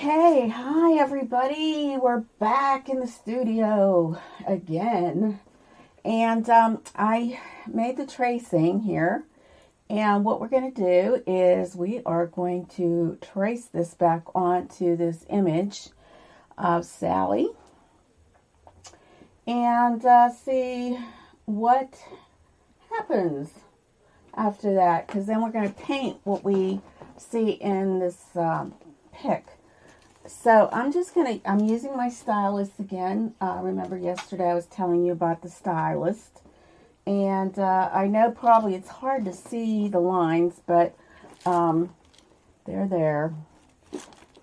Okay, hi everybody. We're back in the studio again. And I made the tracing here. And what we're going to do is we are going to trace this back onto this image of Sally. And see what happens after that. Because then we're going to paint what we see in this pic. So I'm using my stylus again. Remember yesterday I was telling you about the stylus. And I know probably it's hard to see the lines, but they're there.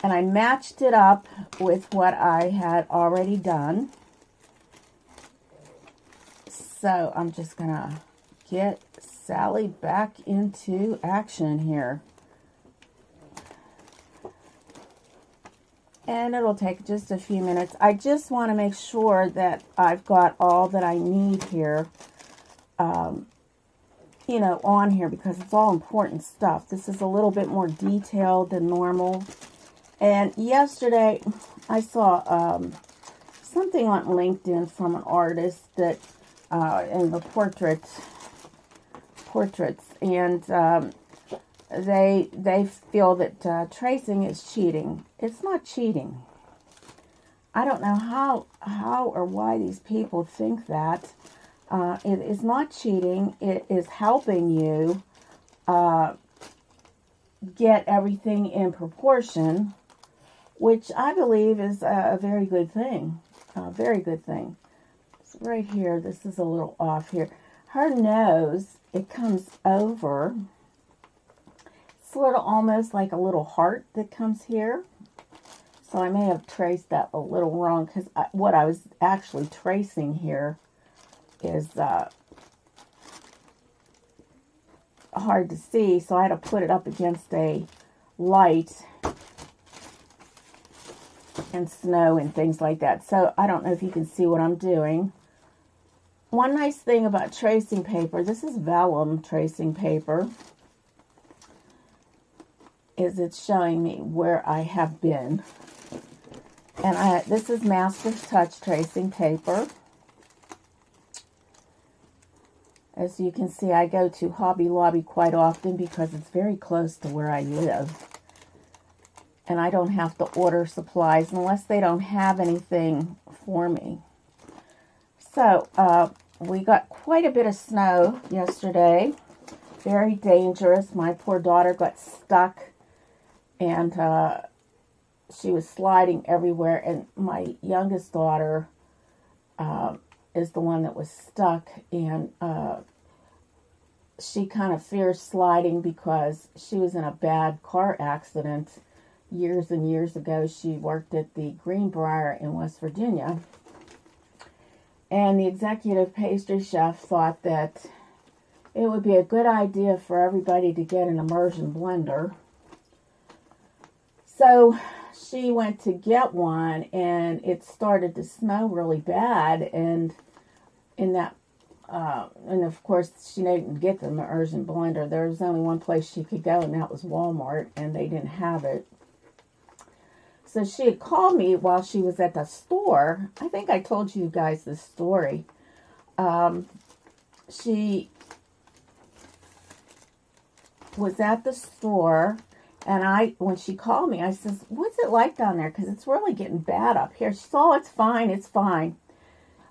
And I matched it up with what I had already done. So I'm just going to get Sally back into action here. And it'll take just a few minutes. I just want to make sure that I've got all that I need here, you know, on here, because it's all important stuff. This is a little bit more detailed than normal. And yesterday I saw something on LinkedIn from an artist that in the portraits, and they feel that tracing is cheating. It's not cheating. I don't know how or why these people think that. It is not cheating. It is helping you get everything in proportion, which I believe is a very good thing. A very good thing. So right here, this is a little off here. Her nose, it comes over. Sort of almost like a little heart that comes here. So I may have traced that a little wrong, because what I was actually tracing here is hard to see, so I had to put it up against a light and snow and things like that. So I don't know if you can see what I'm doing. One nice thing about tracing paper, this is vellum tracing paper, is it's showing me where I have been. And this is Master's Touch tracing paper. As you can see, I go to Hobby Lobby quite often because it's very close to where I live. And I don't have to order supplies unless they don't have anything for me. So, we got quite a bit of snow yesterday. Very dangerous. My poor daughter got stuck. And she was sliding everywhere. And my youngest daughter is the one that was stuck. And she kind of fears sliding because she was in a bad car accident years and years ago. She worked at the Greenbrier in West Virginia. And the executive pastry chef thought that it would be a good idea for everybody to get an immersion blender. So she went to get one, and it started to snow really bad. And and of course, she didn't get the immersion blender. There was only one place she could go, and that was Walmart, and they didn't have it. So she had called me while she was at the store. I think I told you guys this story. She was at the store. And when she called me, I says, "What's it like down there? Because it's really getting bad up here." She said, "Oh, it's fine, it's fine."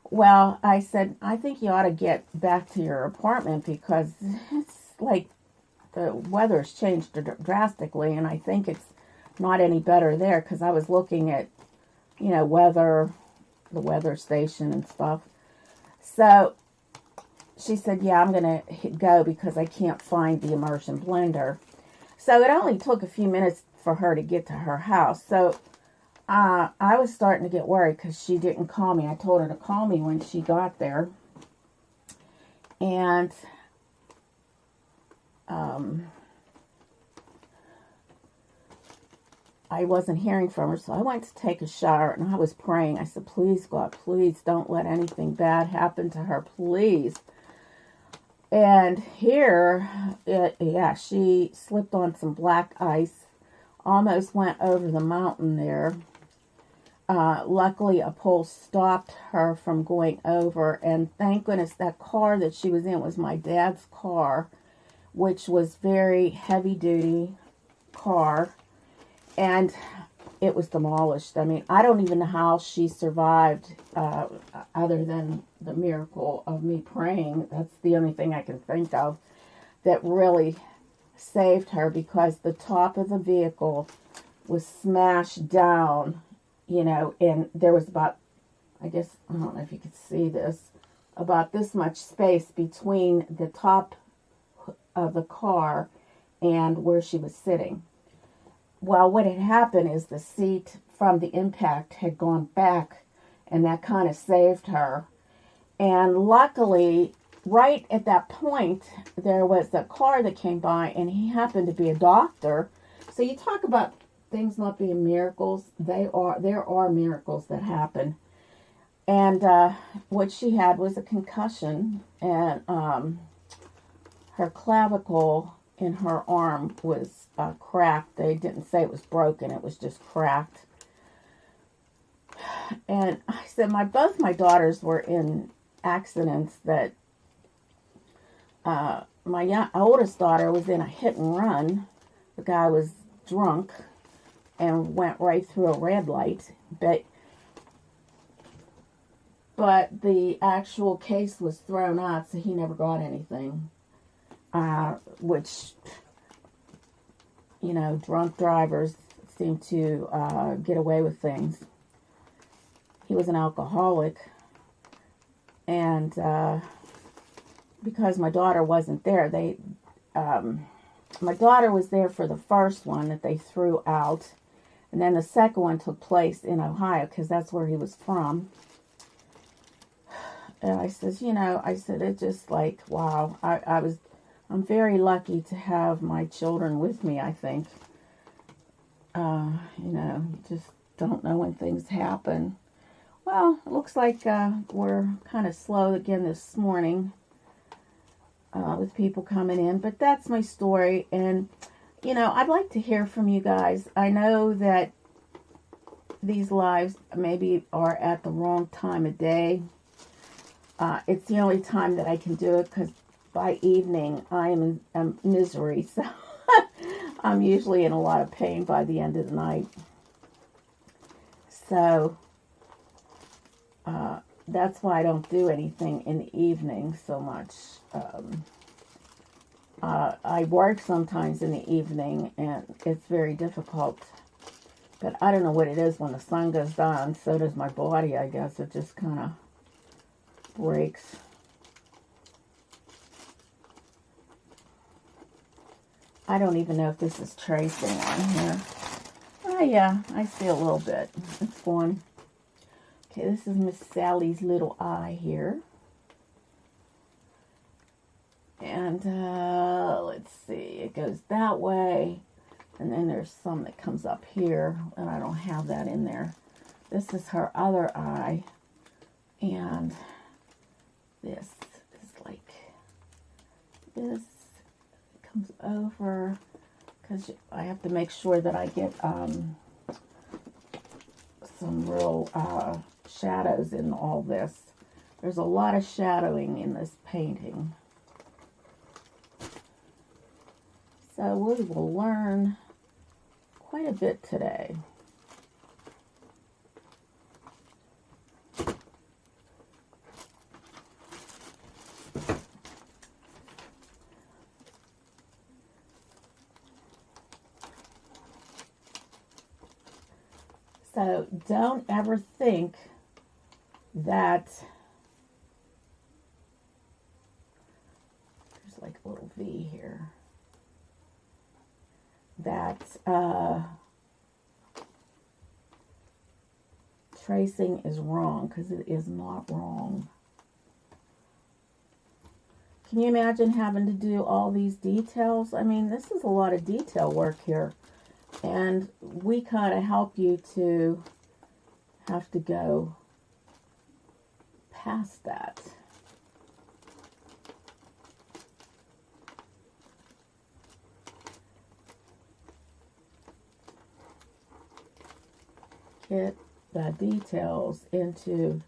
Well, I said, "I think you ought to get back to your apartment because it's like the weather's changed drastically, and I think it's not any better there." Because I was looking at, you know, the weather station and stuff. So she said, "Yeah, I'm going to go because I can't find the immersion blender." So it only took a few minutes for her to get to her house. So I was starting to get worried because she didn't call me. I told her to call me when she got there. And I wasn't hearing from her. So I went to take a shower, and I was praying. I said, "Please, God, please don't let anything bad happen to her, please." And here, yeah, she slipped on some black ice almost went over the mountain there. Luckily, a pole stopped her from going over, and thank goodness that car that she was in was my dad's car, which was very heavy-duty car, and it was demolished. I mean, I don't even know how she survived, other than the miracle of me praying. That's the only thing I can think of that really saved her, because the top of the vehicle was smashed down, you know, and there was about, I guess, I don't know if you could see this, about this much space between the top of the car and where she was sitting. Well, what had happened is the seat from the impact had gone back, and that kind of saved her. And luckily, right at that point, there was a car that came by, and he happened to be a doctor. So you talk about things not being miracles. There are miracles that happen. And what she had was a concussion, and her clavicle in her arm was cracked. They didn't say it was broken, it was just cracked. And I said, both my daughters were in accidents that, my oldest daughter was in a hit and run. The guy was drunk and went right through a red light, but the actual case was thrown out, so he never got anything. Which, you know, drunk drivers seem to get away with things. He was an alcoholic, and because my daughter wasn't there, my daughter was there for the first one that they threw out, and then the second one took place in Ohio, because that's where he was from. And I says, you know, I said, it just like, wow, I'm very lucky to have my children with me, I think. You know, you just don't know when things happen. Well, it looks like we're kind of slow again this morning with people coming in. But that's my story. And, you know, I'd like to hear from you guys. I know that these lives maybe are at the wrong time of day. It's the only time that I can do it, because by evening I am in misery. So I'm usually in a lot of pain by the end of the night. So that's why I don't do anything in the evening so much. I work sometimes in the evening, and it's very difficult. But I don't know what it is. When the sun goes down, so does my body, I guess. It just kind of breaks. I don't even know if this is tracing on here. Oh yeah, I see a little bit. It's going. Okay, this is Miss Sally's little eye here. And let's see, it goes that way. And then there's some that comes up here, and I don't have that in there. This is her other eye. And this is like this. It comes over, because I have to make sure that I get some real shadows in all this. There's a lot of shadowing in this painting. So we will learn quite a bit today. So don't ever think that there's like a little V here, that tracing is wrong, because it is not wrong. Can you imagine having to do all these details? I mean, this is a lot of detail work here. And we kind of help you to have to go past that. get the details into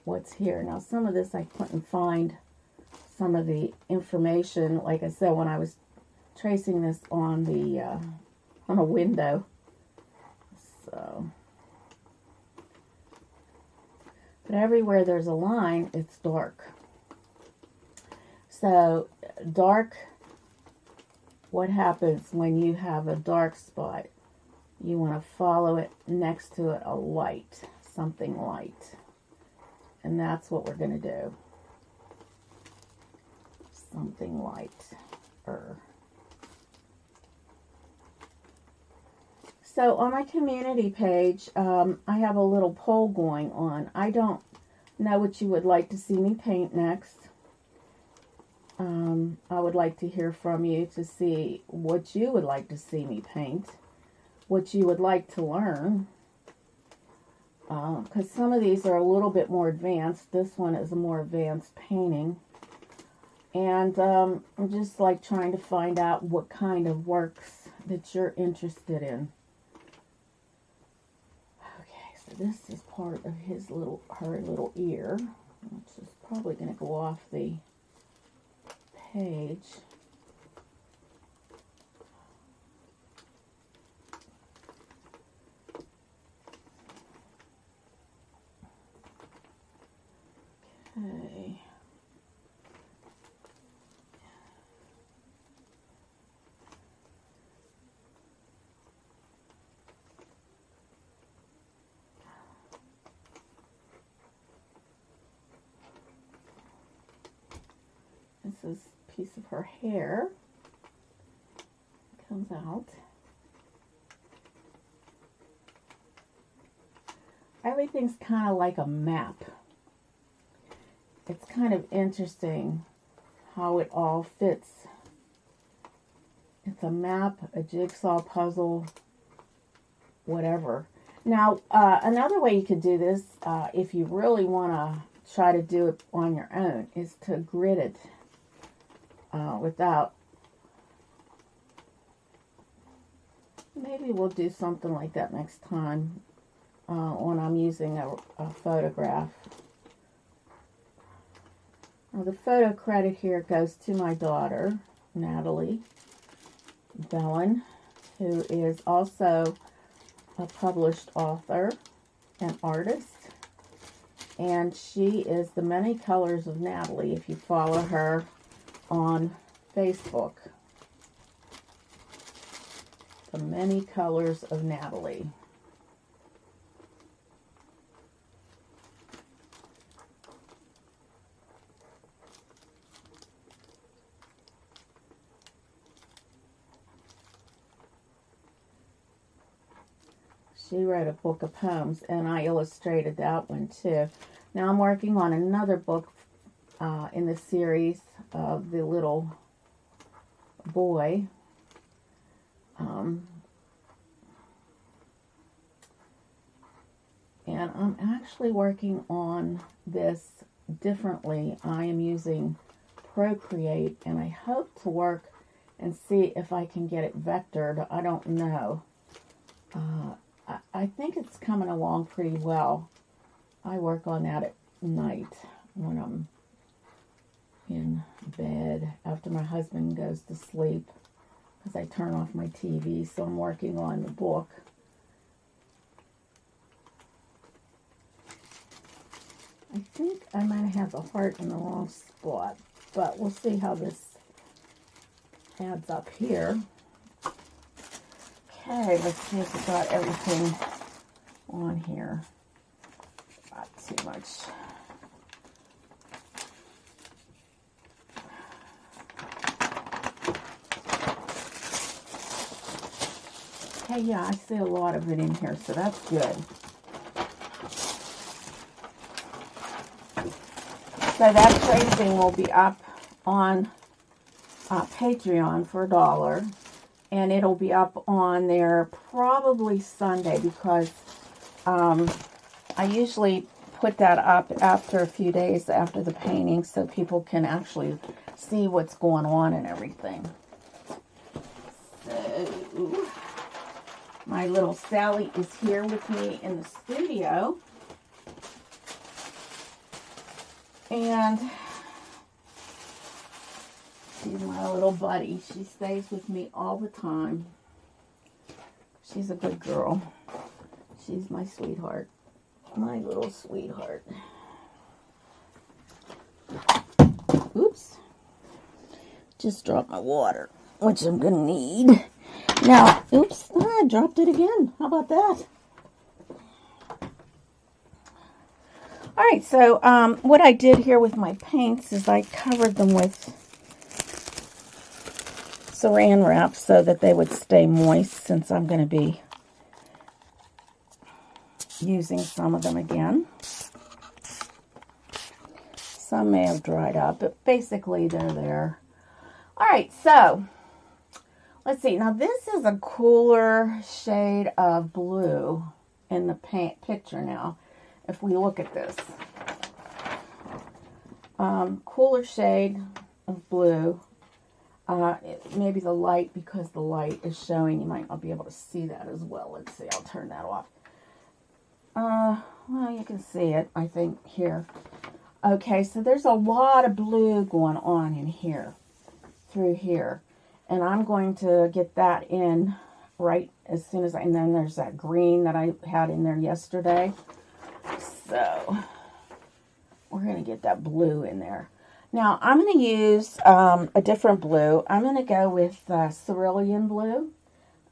what's here. Now, some of this I couldn't find some of the information, like I said, when I was tracing this on the on a window. So, but everywhere there's a line, it's dark. So, dark, what happens when you have a dark spot? You want to follow it next to it, a light, something light. And that's what we're going to do. Something lighter. So on my community page, I have a little poll going on. I don't know what you would like to see me paint next. I would like to hear from you to see what you would like to see me paint, what you would like to learn. Because some of these are a little bit more advanced. This one is a more advanced painting. And I'm just like trying to find out what kind of works that you're interested in. Okay, so this is part of her little ear, which is probably going to go off the page. Okay. This is a piece of her hair. Comes out. Everything's kind of like a map. It's kind of interesting how it all fits. It's a map, a jigsaw puzzle, whatever. Now, another way you could do this, if you really want to try to do it on your own, is to grid it without. Maybe we'll do something like that next time when I'm using a photograph. Now, the photo credit here goes to my daughter, NATALIE BELIN, who is also a published author and artist. And she is the Many Colors of NATALIE if you follow her on Facebook. The Many Colors of NATALIE. She wrote a book of poems, and I illustrated that one too. Now I'm working on another book in the series of the little boy. And I'm actually working on this differently. I am using Procreate, and I hope to work and see if I can get it vectored. I don't know. I think it's coming along pretty well. I work on that at night when I'm in bed after my husband goes to sleep, because I turn off my TV, so I'm working on the book. I think I might have the heart in the wrong spot, but we'll see how this adds up here. Okay, let's see if we got everything on here. Not too much. Okay, yeah, I see a lot of it in here, so that's good. So that tracing will be up on Patreon for $1. And it'll be up on there probably Sunday, because I usually put that up after a few days after the painting so people can actually see what's going on and everything. So, My little Sally is here with me in the studio. And she's my little buddy. She stays with me all the time. She's a good girl. She's my sweetheart. My little sweetheart. Oops. Just dropped my water, which I'm going to need. Now, oops, I dropped it again. How about that? All right, so what I did here with my paints is I covered them with saran wrap so that they would stay moist, since I'm going to be using some of them again. Some may have dried up, but basically they're there. All right, so let's see. Now this is a cooler shade of blue in the picture now. If we look at this, cooler shade of blue. Maybe the light, because the light is showing, you might not be able to see that as well. Let's see, I'll turn that off. Well, you can see it, I think, here. Okay, so there's a lot of blue going on in here, through here. And I'm going to get that in right as soon as and then there's that green that I had in there yesterday. So, we're going to get that blue in there. Now, I'm going to use a different blue. I'm going to go with cerulean blue.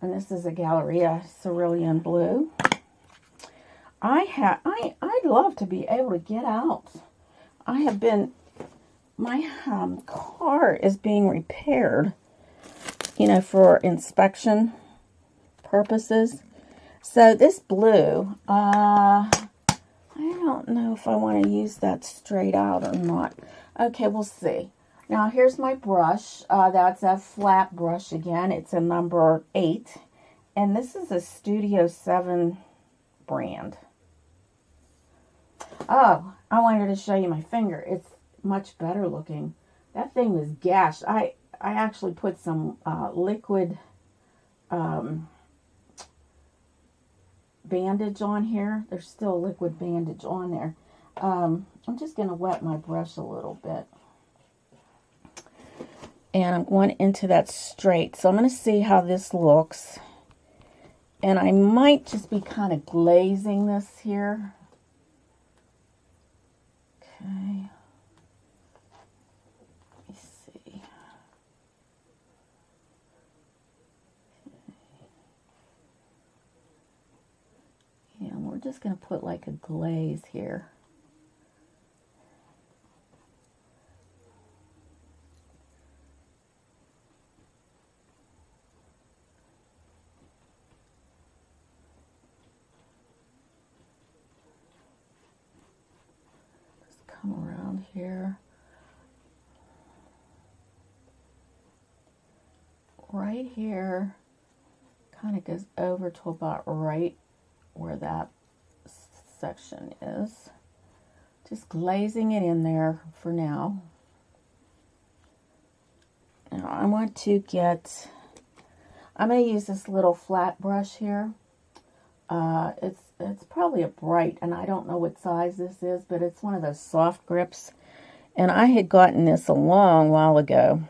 And this is a Galleria cerulean blue. I'd love to be able to get out. My car is being repaired, you know, for inspection purposes. So this blue, I don't know if I want to use that straight out or not. Okay, we'll see. Now, here's my brush. That's a flat brush again. It's a number 8. And this is a Studio 7 brand. Oh, I wanted to show you my finger. It's much better looking. That thing was gashed. I actually put some liquid bandage on here. There's still liquid bandage on there. I'm just going to wet my brush a little bit. And I'm going into that straight. So I'm going to see how this looks. And I might just be kind of glazing this here. Okay. Let me see. Yeah, and we're just going to put like a glaze here. Come around here. Right here kind of goes over to about right where that section is. Just glazing it in there for now. Now I want to get, I'm going to use this little flat brush here. It's probably a bright, and I don't know what size this is, but it's one of those soft grips. And I had gotten this a long while ago.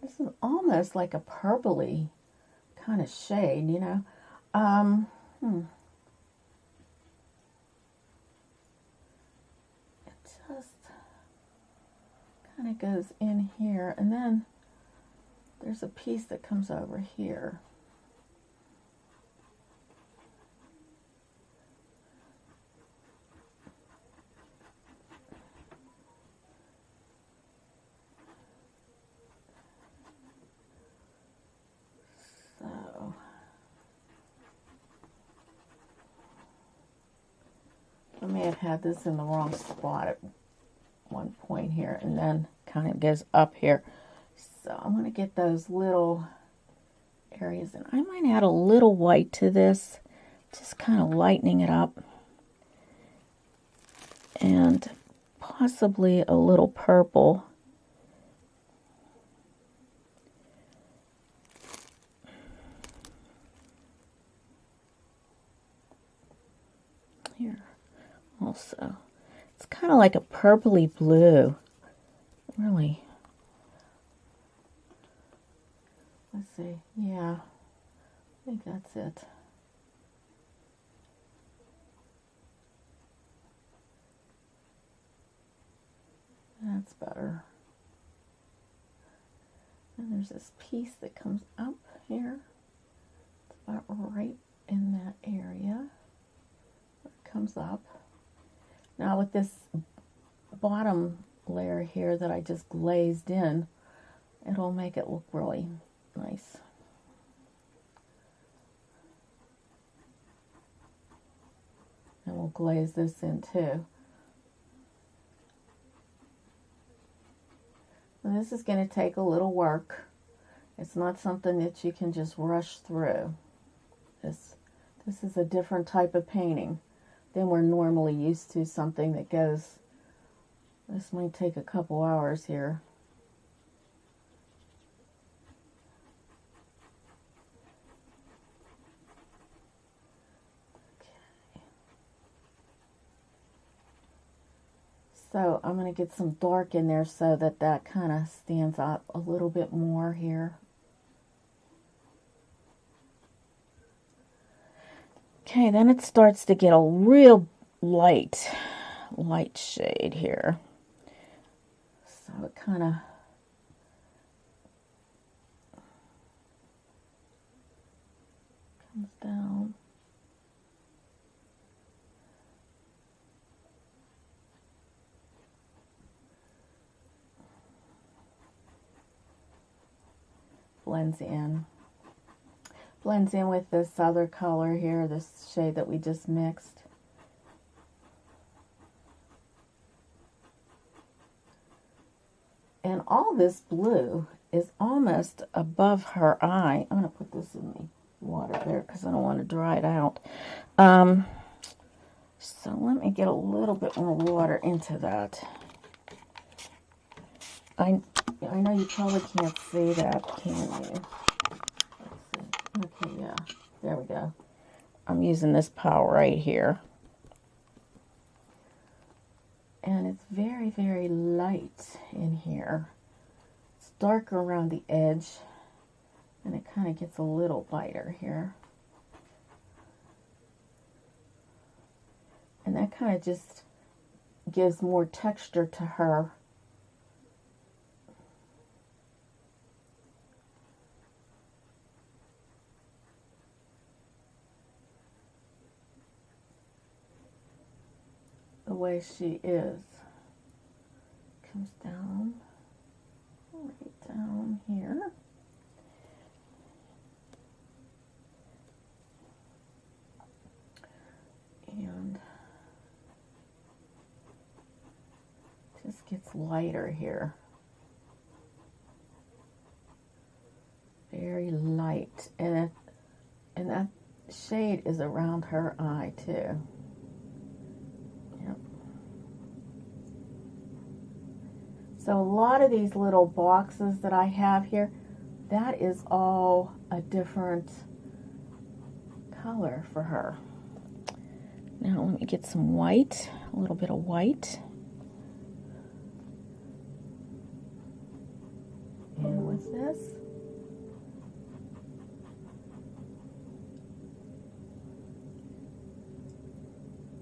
This is almost like a purpley kind of shade, you know. It just kind of goes in here, and then there's a piece that comes over here. I may have had this in the wrong spot at one point here, and then kind of goes up here. So I'm going to get those little areas. And I might add a little white to this, just kind of lightening it up. And possibly a little purple. Here also. It's kind of like a purpley blue. Really. Let's see. Yeah. I think that's it. That's better. And there's this piece that comes up here. It's about right in that area. It comes up. Now with this bottom layer here that I just glazed in, it'll make it look really nice. And we'll glaze this in too. And this is going to take a little work. It's not something that you can just rush through. This is a different type of painting than we're normally used to. Something that goes, this might take a couple hours here. Okay. So I'm going to get some dark in there so that that kind of stands up a little bit more here. Okay, then it starts to get a real light shade here. So it kind of comes down. Blends in. Blends in with this other color here, this shade that we just mixed. And all this blue is almost above her eye. I'm going to put this in the water there because I don't want to dry it out. So let me get a little bit more water into that. I know you probably can't see that, can you? Okay, yeah, there we go. I'm using this pile right here. And it's very, very light in here. It's darker around the edge, and it kind of gets a little lighter here. And that kind of just gives more texture to her. The way she is. Comes down, right down here. And just gets lighter here. Very light. And that shade is around her eye too. So a lot of these little boxes that I have here, that is all a different color for her. Now let me get some white, a little bit of white. And with this,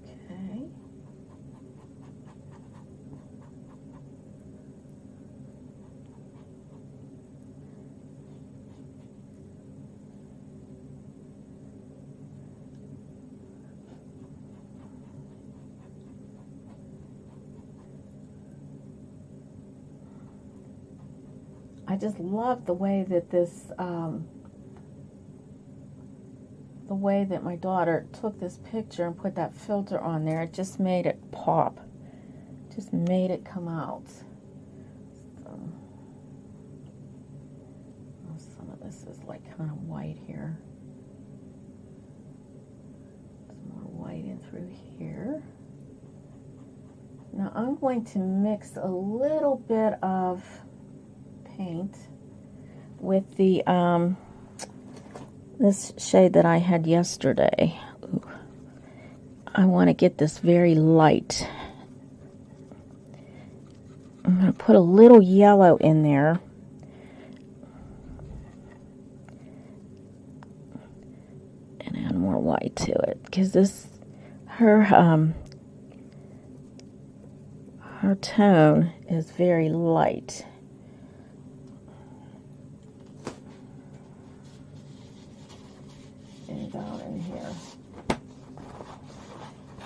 okay. I just love the way that this, the way that my daughter took this picture and put that filter on there. It just made it pop. Just made it come out. So, Some of this is like kind of white here. Some more white in through here. Now I'm going to mix a little bit of paint with the this shade that I had yesterday. Ooh. I want to get this very light. I'm going to put a little yellow in there. And add more white to it, because this, her tone is very light. And down in here.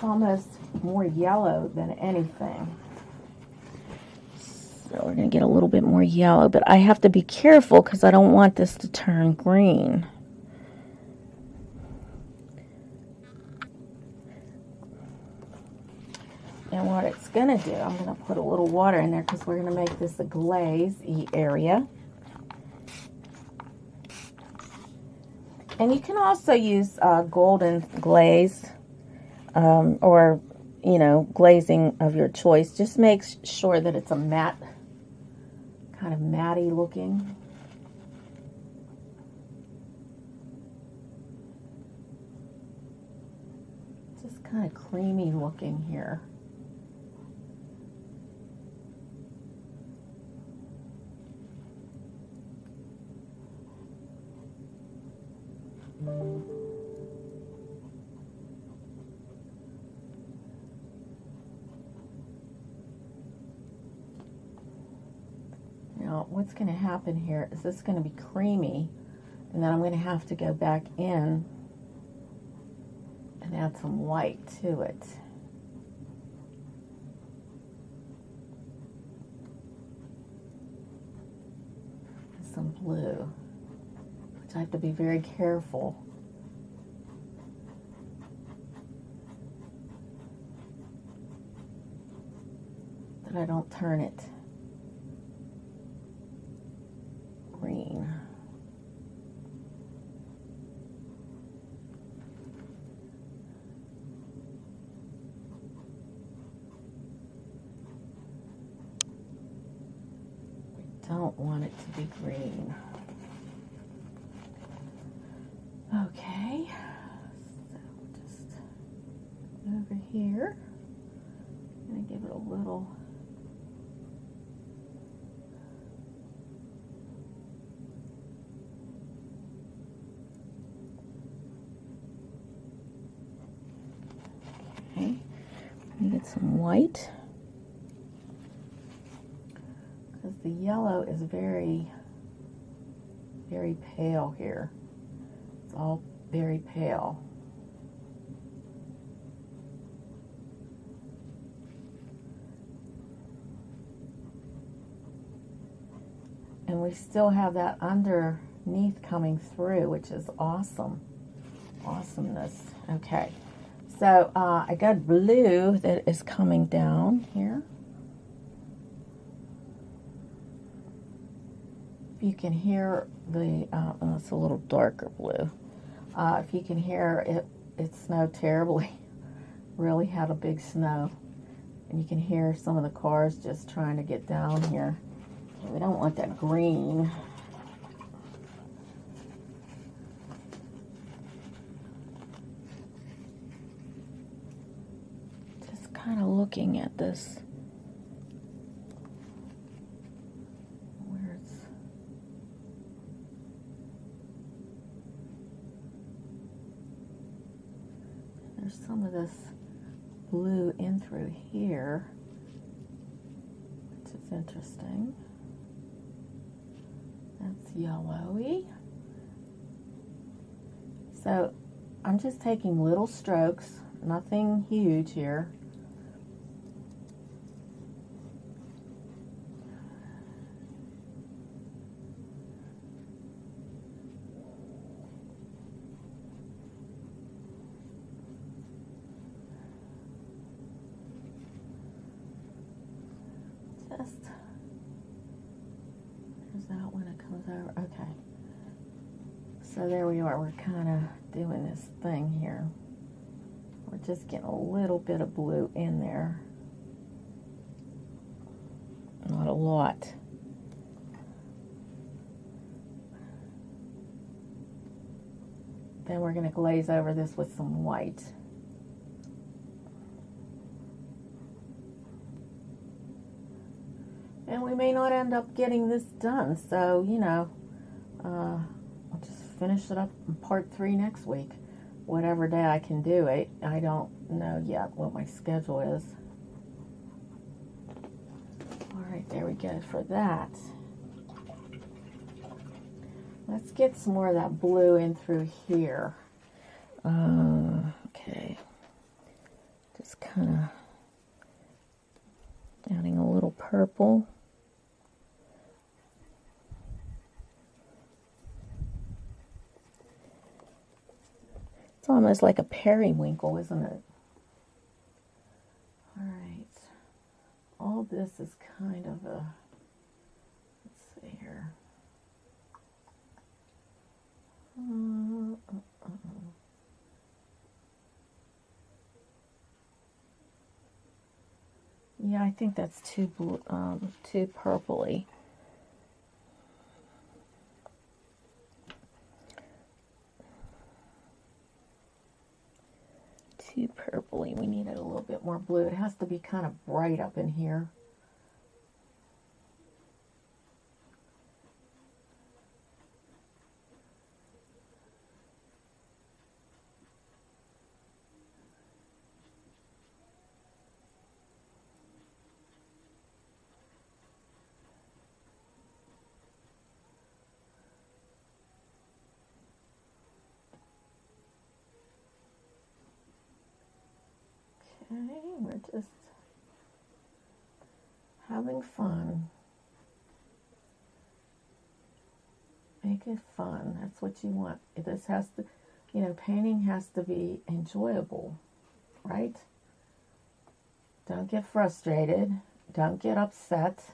Almost more yellow than anything. So we're going to get a little bit more yellow, but I have to be careful because I don't want this to turn green. And what it's going to do, I'm going to put a little water in there because we're going to make this a glaze-y area. And you can also use golden glaze or, you know, glazing of your choice. Just make sure that it's a matte, kind of matty looking. Just kind of creamy looking here. Now, what's going to happen here is this is going to be creamy, and then I'm going to have to go back in and add some white to it. And some blue, which I have to be very careful. That I don't turn it green. We don't want it to be green. Okay, so just over here, I'm going to give it a little. Get some white, because the yellow is very, very pale here. It's all very pale. And we still have that underneath coming through, which is awesome. Awesomeness. Okay. So I got blue that is coming down here. If you can hear the, oh, it's a little darker blue. If you can hear it, it snowed terribly. Really had a big snow. And you can hear some of the cars just trying to get down here. We don't want that green. Kind of looking at this, where it's, there's some of this blue in through here, which is interesting. That's yellowy. So I'm just taking little strokes, nothing huge here. There's that when it comes over. Okay. So there we are. We're kind of doing this thing here. We're just getting a little bit of blue in there. Not a lot. Then we're going to glaze over this with some white. And we may not end up getting this done, so, you know, I'll just finish it up in part 3 next week. Whatever day I can do it. I don't know yet what my schedule is. Alright, there we go for that. Let's get some more of that blue in through here. Okay. Just kind of adding a little purple. It's almost like a periwinkle, isn't it? Alright. All this is kind of a, let's see here. Yeah, I think that's too purpley. Too purpley. We need it a little bit more blue. It has to be kind of bright up in here. Okay, we're just having fun. Make it fun. That's what you want. This has to, you know, painting has to be enjoyable, right? Don't get frustrated. Don't get upset.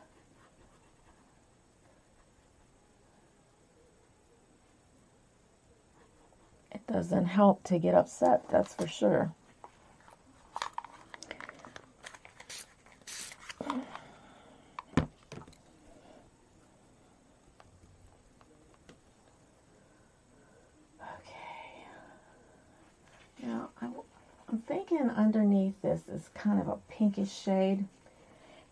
It doesn't help to get upset, that's for sure. I'm thinking underneath this is kind of a pinkish shade.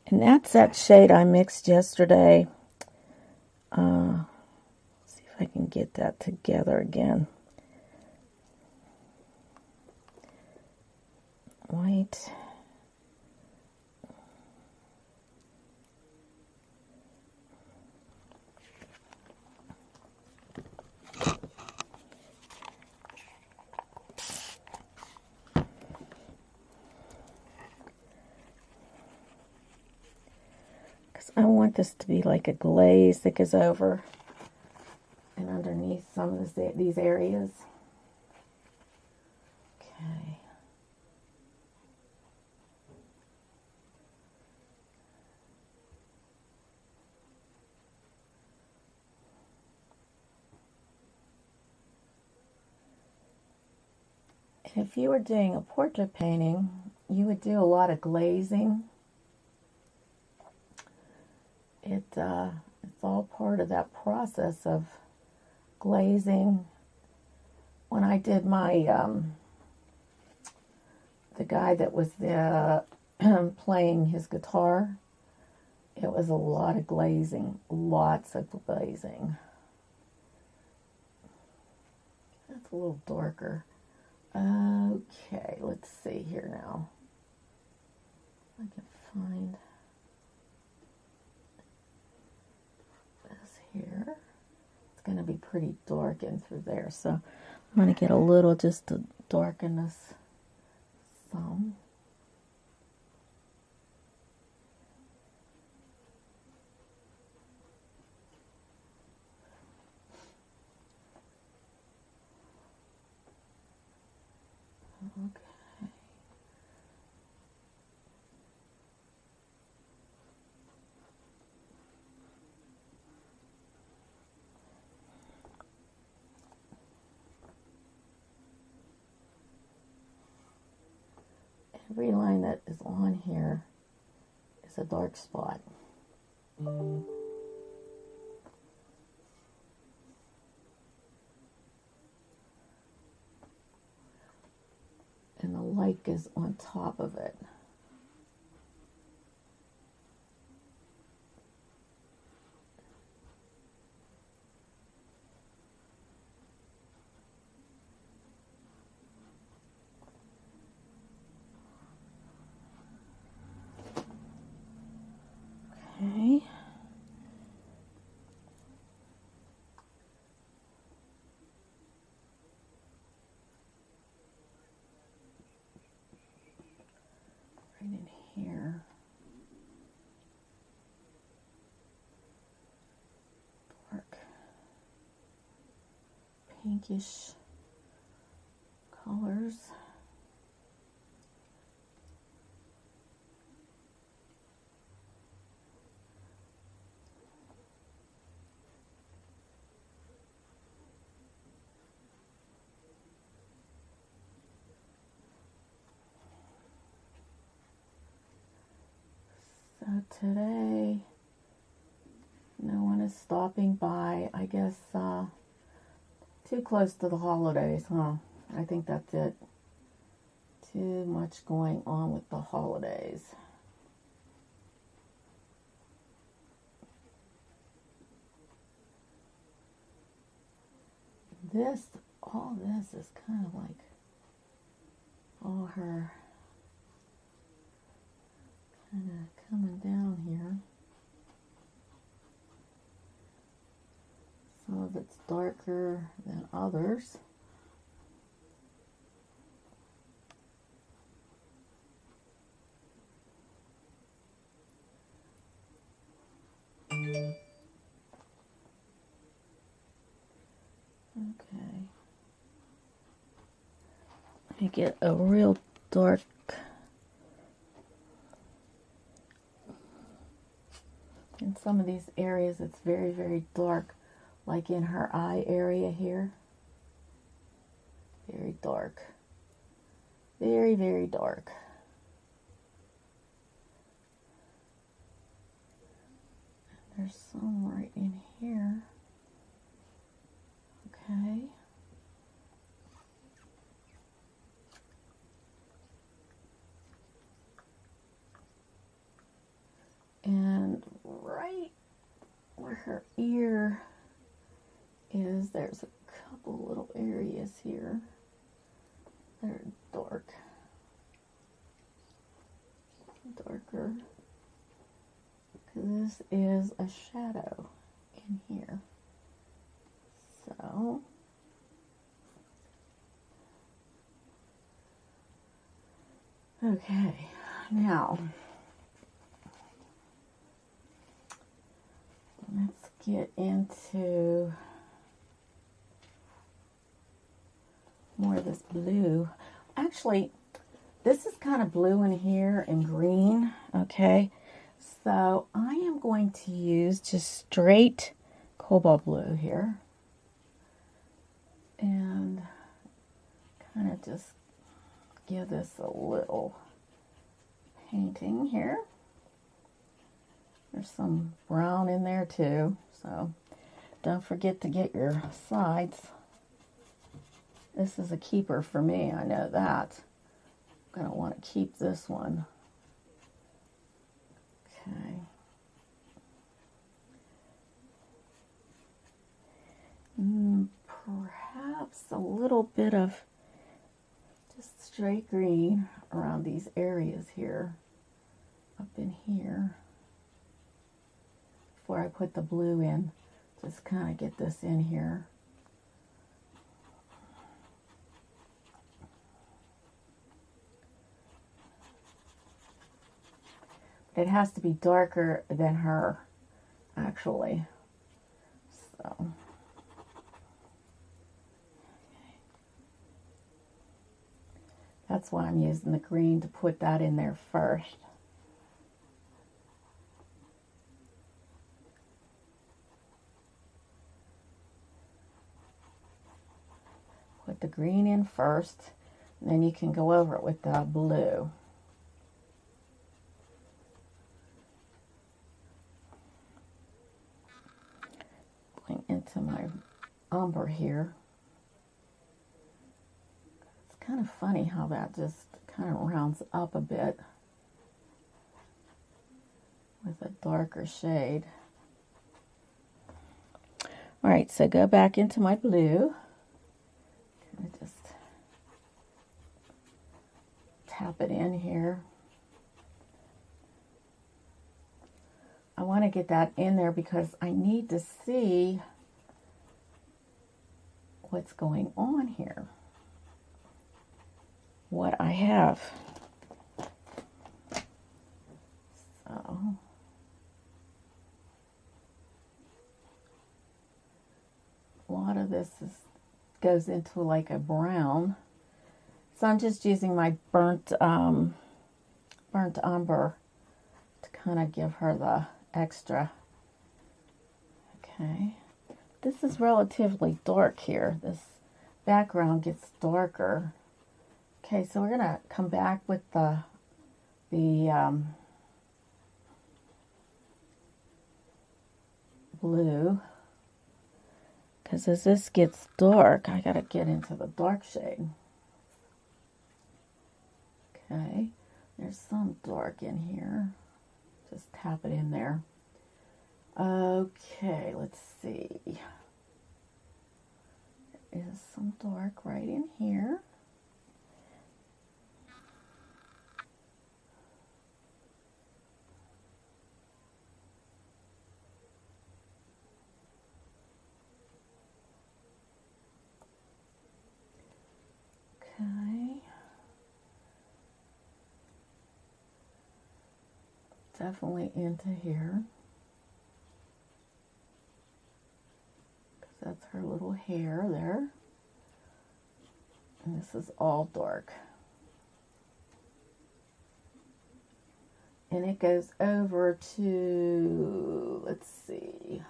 And that's that shade I mixed yesterday. Let's see if I can get that together again. White. I want this to be like a glaze that goes over and underneath some of these areas. Okay. And if you were doing a portrait painting, you would do a lot of glazing. It's all part of that process of glazing. When I did my, the guy that was playing his guitar, it was a lot of glazing, lots of glazing. That's a little darker. Okay, let's see here now. I can find here. It's going to be pretty dark in through there, so I'm going to get a little just to darken this some. Okay. every line that is on here is a dark spot. And the like is on top of it. Okay. Right in here. Dark pinkish colors. So today, no one is stopping by. I guess too close to the holidays, huh? I think that's it. Too much going on with the holidays. All this is kind of like all her kind of coming down here. Some of it's darker than others. Okay. I get a real dark in some of these areas. It's very, very dark, like in her eye area here. Very dark. Very, very dark. There's some right in here. Okay. And right where her ear is, there's a couple little areas here. They're dark. Darker. This is a shadow in here. So okay, now let's get into more of this blue. Actually, this is kind of blue in here and green, okay? So I am going to use just straight cobalt blue here and kind of just give this a little painting here. There's some brown in there too, so don't forget to get your sides. This is a keeper for me, I know that. I'm going to want to keep this one. Okay. Perhaps a little bit of just straight green around these areas here, up in here, before I put the blue in. Just kind of get this in here. It has to be darker than her, actually. So. That's why I'm using the green to put that in there first. Put the green in first, and then you can go over it with the blue. of my umber here. It's kind of funny how that just kind of rounds up a bit with a darker shade. All right, so go back into my blue. Kind of just tap it in here. I want to get that in there because I need to see what's going on here, what I have. So a lot of this goes into like a brown. So I'm just using my burnt umber to kind of give her the extra. Okay, this is relatively dark here. This background gets darker. Okay, so we're gonna come back with the blue, because as this gets dark, I gotta get into the dark shade. Okay, there's some dark in here. Just tap it in there. Okay, let's see. There is some dark right in here. Okay. Definitely into here. Because that's her little hair there. And this is all dark. And it goes over to, let's see.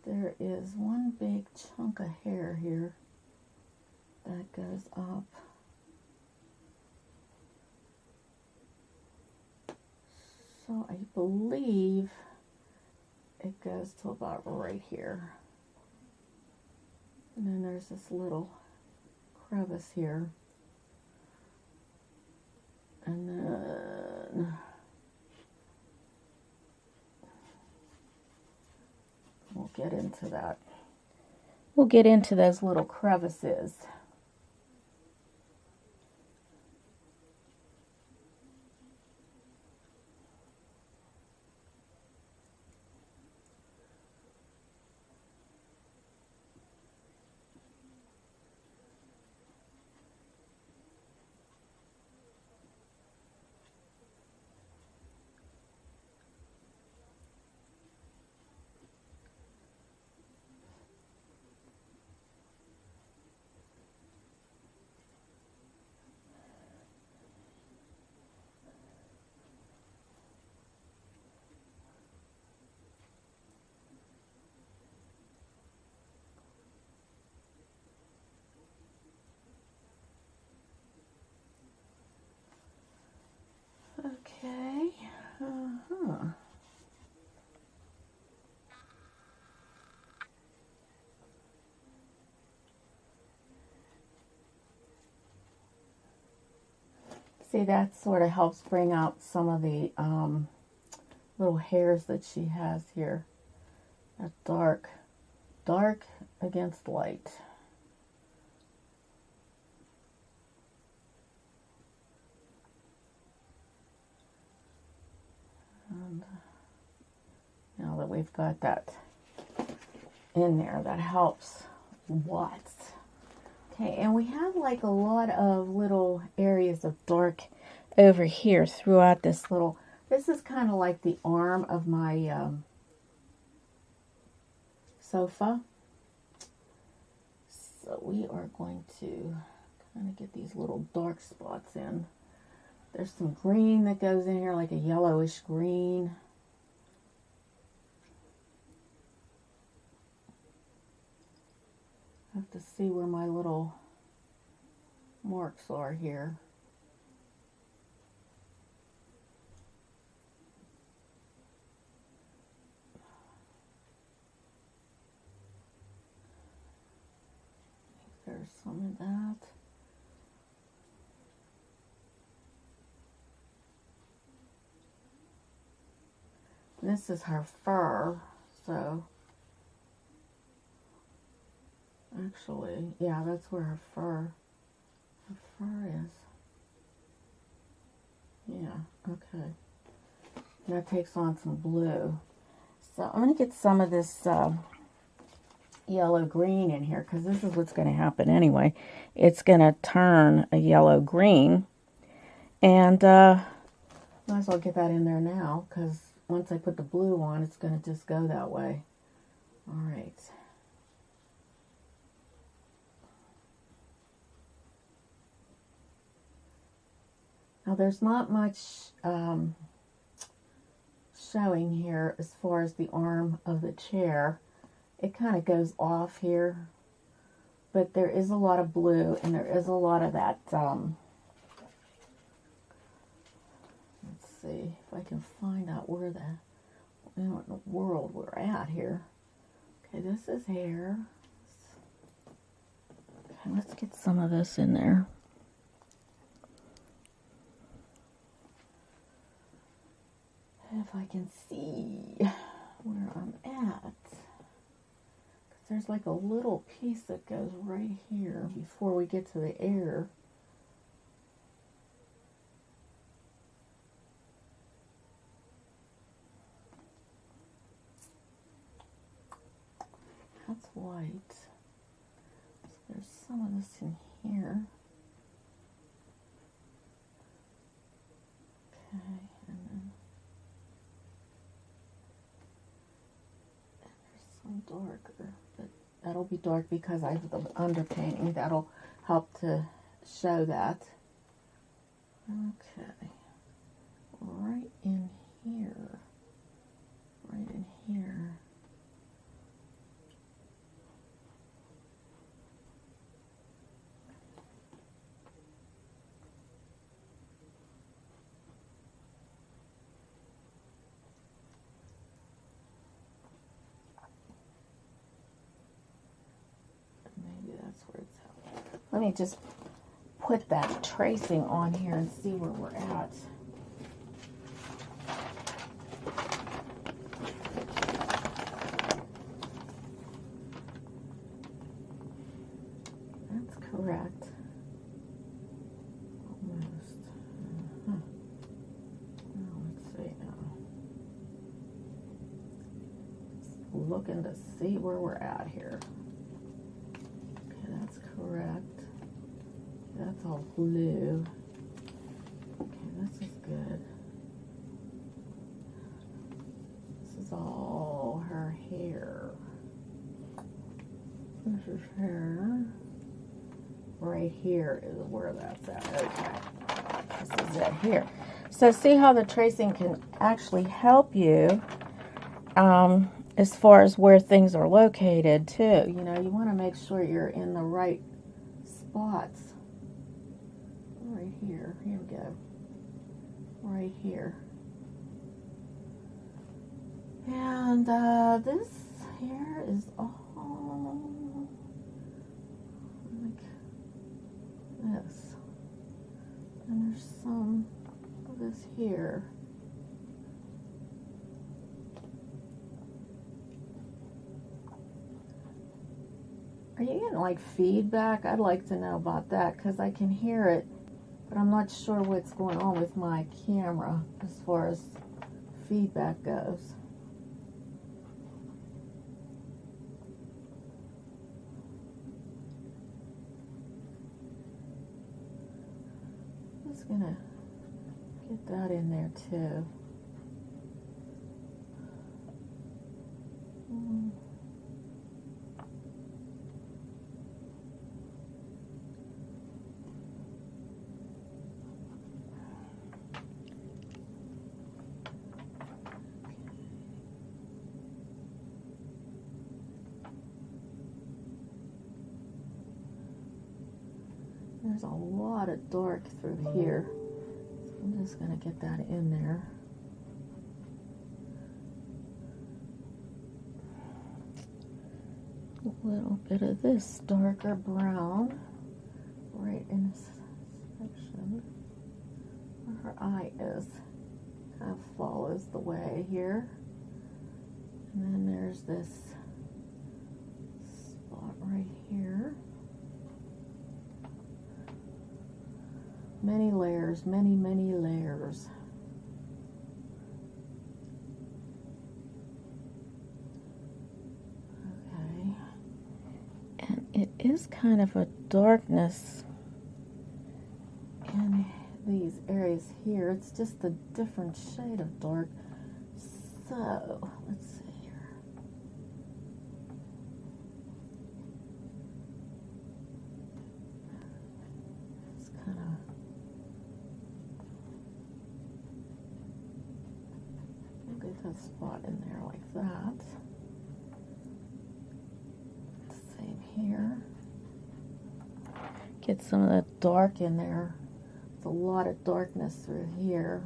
There is one big chunk of hair here that goes up. So I believe it goes to about right here. And then there's this little crevice here. And then we'll get into that. We'll get into those little crevices. Okay. See, that sort of helps bring out some of the little hairs that she has here. That dark against light. And now that we've got that in there, that helps lots. Okay, and we have like a lot of little areas of dark over here throughout this little, this is kind of like the arm of my sofa. So we are going to kind of get these little dark spots in. There's some green that goes in here, like a yellowish green. I have to see where my little marks are here. there's some of that. This is her fur, so actually, yeah, that's where her fur is. Yeah, okay. That takes on some blue. So I'm going to get some of this yellow-green in here, because this is what's going to happen anyway. It's going to turn a yellow-green, and might as well get that in there now, because once I put the blue on, it's going to just go that way. All right. Now there's not much showing here as far as the arm of the chair. It kind of goes off here, but there is a lot of blue, and there is a lot of that, let's see if I can find out where in the world we're at here. Okay, this is hair. Okay, let's get some of this in there. If I can see where I'm at. There's like a little piece that goes right here before we get to the air. That's white. So there's some of this in here. Okay, and then there's some darker, but that'll be dark because I have the underpainting. That'll help to show that. Okay, right in here. Right in here. Let me just put that tracing on here and see where we're at. That's correct. Almost. Now, let's see now. Just looking to see where we're at here. Okay, that's correct. That's all blue. Okay, this is good. This is all her hair. This is hair. Right here is where that's at. Okay. This is it here. So see how the tracing can actually help you as far as where things are located too. You know, you want to make sure you're in the right spots. Right here. Here we go. Right here. And this here is all like this. And there's some of this here. Are you getting like feedback? I'd like to know about that because I can hear it, but I'm not sure what's going on with my camera as far as feedback goes. I'm just gonna get that in there too. There's a lot of dark through here, so I'm just going to get that in there. a little bit of this darker brown right in this section where her eye is. Kind of follows the way here. And then there's this spot right here. Many layers, many, many layers. Okay. And it is kind of a darkness in these areas here. It's just a different shade of dark. So, let's see here. It's kind of get that spot in there like that. Same here. Get some of that dark in there. There's a lot of darkness through here.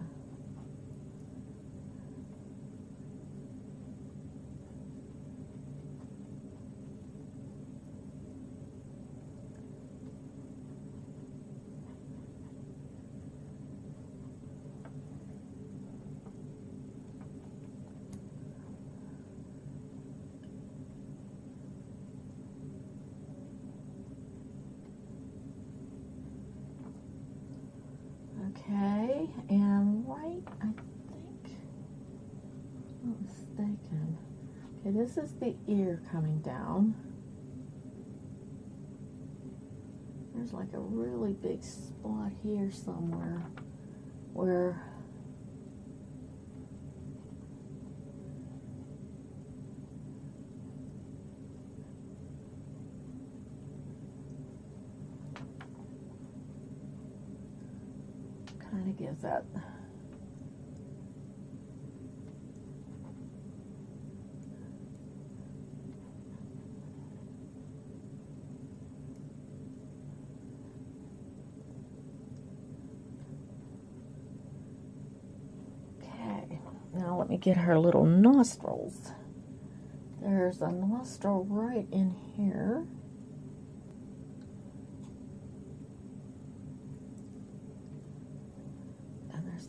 Okay, and right, I think, if I'm not mistaken. Okay, this is the ear coming down. There's like a really big spot here somewhere where kind of gives that okay. Now let me get her little nostrils. There's a nostril right in here.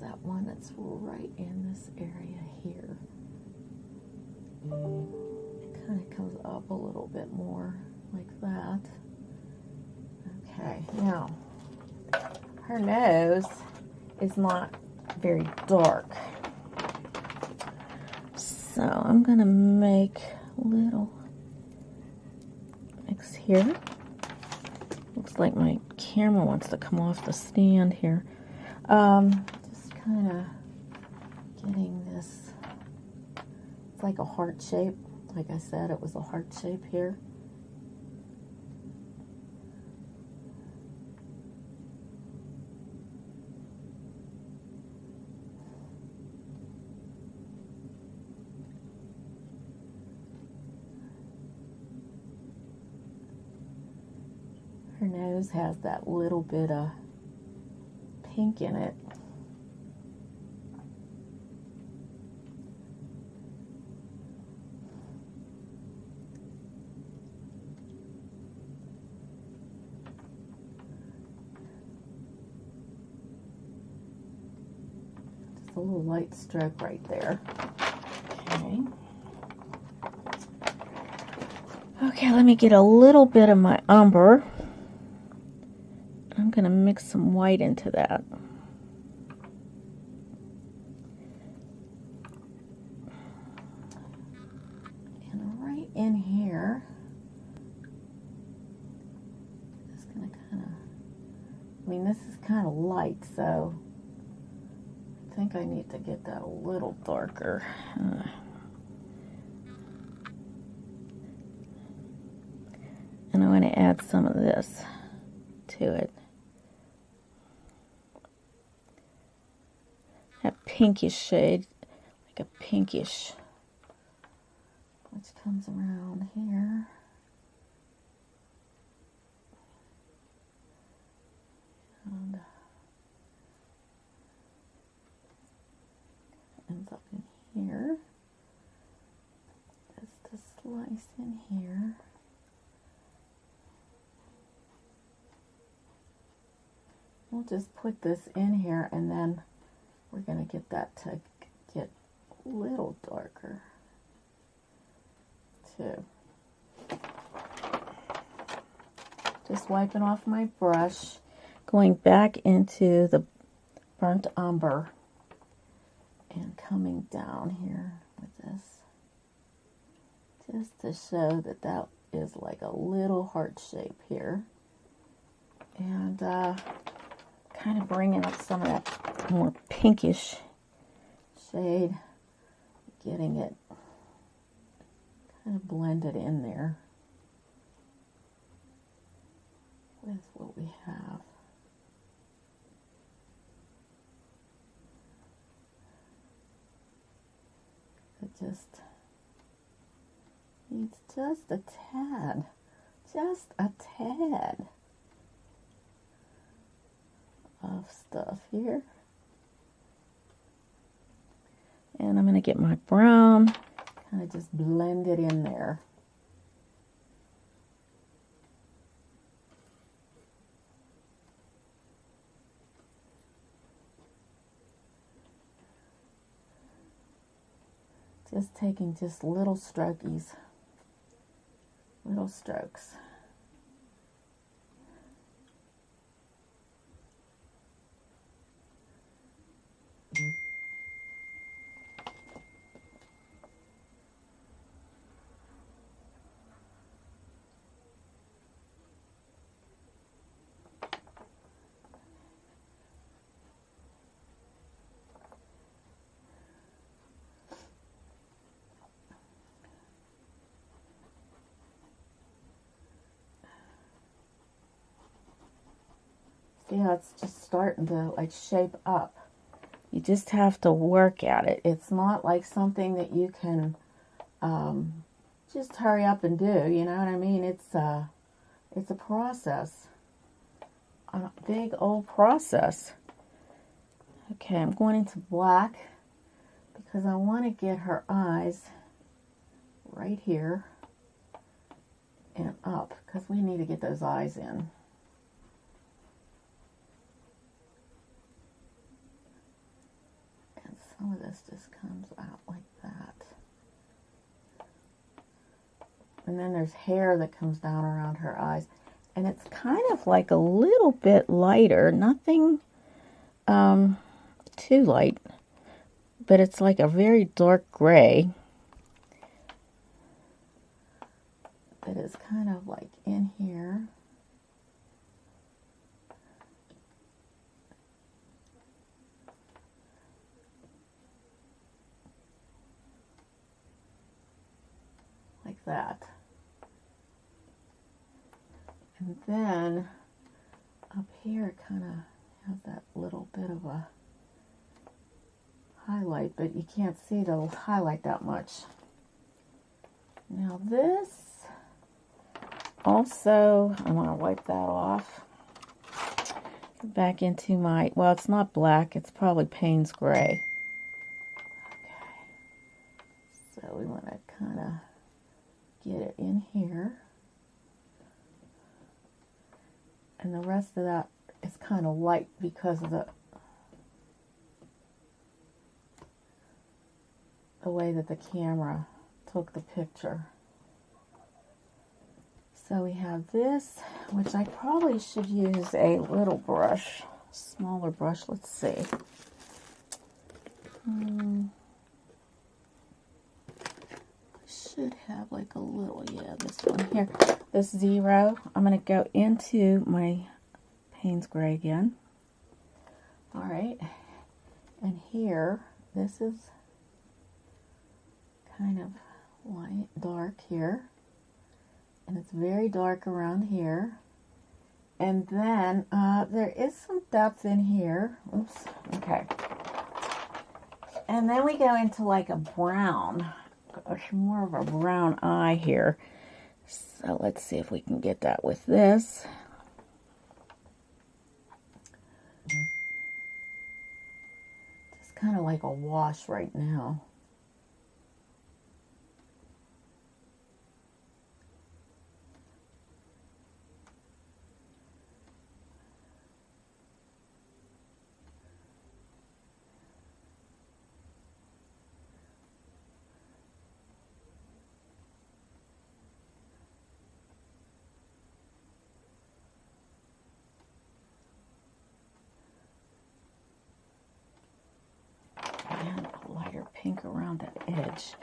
That one that's right in this area here. It kind of comes up a little bit more like that. Okay, now her nose is not very dark, so I'm gonna make a little mix here. Looks like my camera wants to come off the stand here. Kind of getting this, it's like a heart shape. Like I said, it was a heart shape here. Her nose has that little bit of pink in it. A little light stroke right there. Okay. Okay, let me get a little bit of my umber. I'm going to mix some white into that. And right in here, just going to kind of, I mean, this is kind of light, so I think I need to get that a little darker. And I'm going to add some of this to it. That pinkish shade, like a pinkish, which comes around here. And ends up in here. Just a slice in here. we'll just put this in here, and then we're going to get that to get a little darker too. Just wiping off my brush, going back into the burnt umber and coming down here with this, just to show that that is like a little heart shape here, and kind of bringing up some of that more pinkish shade, getting it kind of blended in there with what we have. It just needs just a tad of stuff here. And I'm going to get my brown, kind of just blend it in there. Just taking just little strokies, little strokes. See how it's just starting to like shape up. You just have to work at it. It's not like something that you can just hurry up and do, you know what I mean? It's a process, a big old process. Okay, I'm going into black because I want to get her eyes right here and up, because we need to get those eyes in. Some of this just comes out like that. And then there's hair that comes down around her eyes. And it's kind of like a little bit lighter. Nothing too light. But it's like a very dark gray. That is kind of like in here. Like that. And then up here it kind of has that little bit of a highlight, but you can't see the highlight that much. Now this also, I want to wipe that off. Get back into my, well, it's not black, it's probably Payne's gray. Okay. So we want to kind of get it in here, and the rest of that is kind of light because of the way that the camera took the picture. So we have this, which I probably should use a little brush, smaller brush. Let's see. Should have like a little, yeah, this one here, this 0. I'm going to go into my Payne's gray again. All right, and here, this is kind of light, dark here, and it's very dark around here. And then there is some depth in here. Oops, okay. And then we go into like a brown. More of a brown eye here. So let's see if we can get that with this. Just kind of like a wash right now. pink around that edge.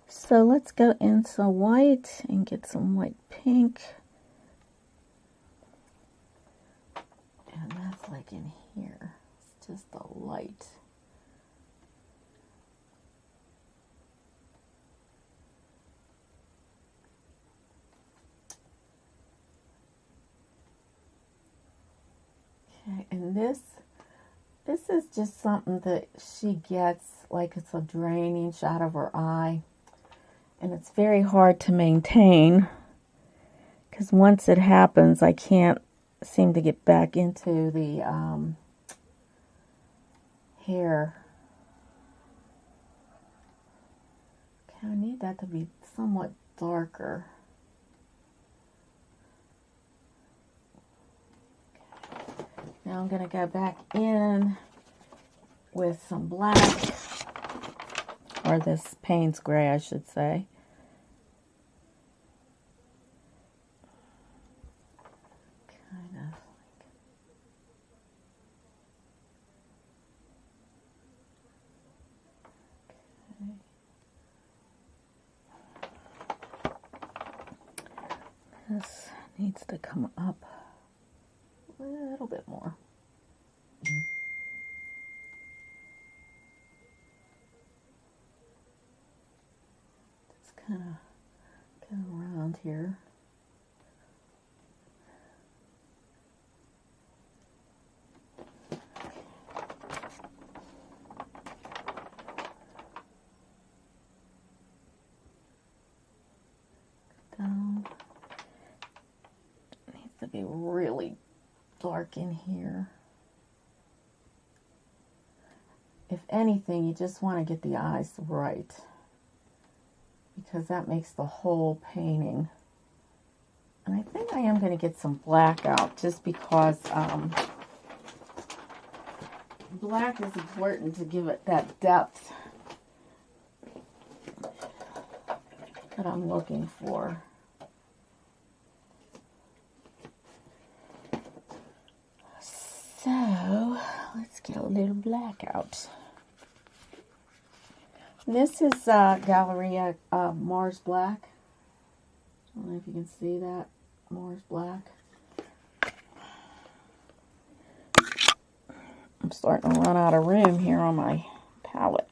So let's go into white and get some white pink. And that's like in here. It's just a light. Okay, and this is just something that she gets, like it's a drainage out of her eye. And it's very hard to maintain, because once it happens, I can't seem to get back into the hair. Okay, I need that to be somewhat darker. Now I'm going to go back in with some black, or this Payne's gray, I should say. Kind of like, okay. This needs to come up a little bit more. Just kind of go around here. Down. It needs to be really dark in here. If anything, you just want to get the eyes right, because that makes the whole painting. And I think I am going to get some black out, just because black is important to give it that depth that I'm looking for. So let's get a little black out. This is Galleria Mars Black. I don't know if you can see that. Mars Black. I'm starting to run out of room here on my palette.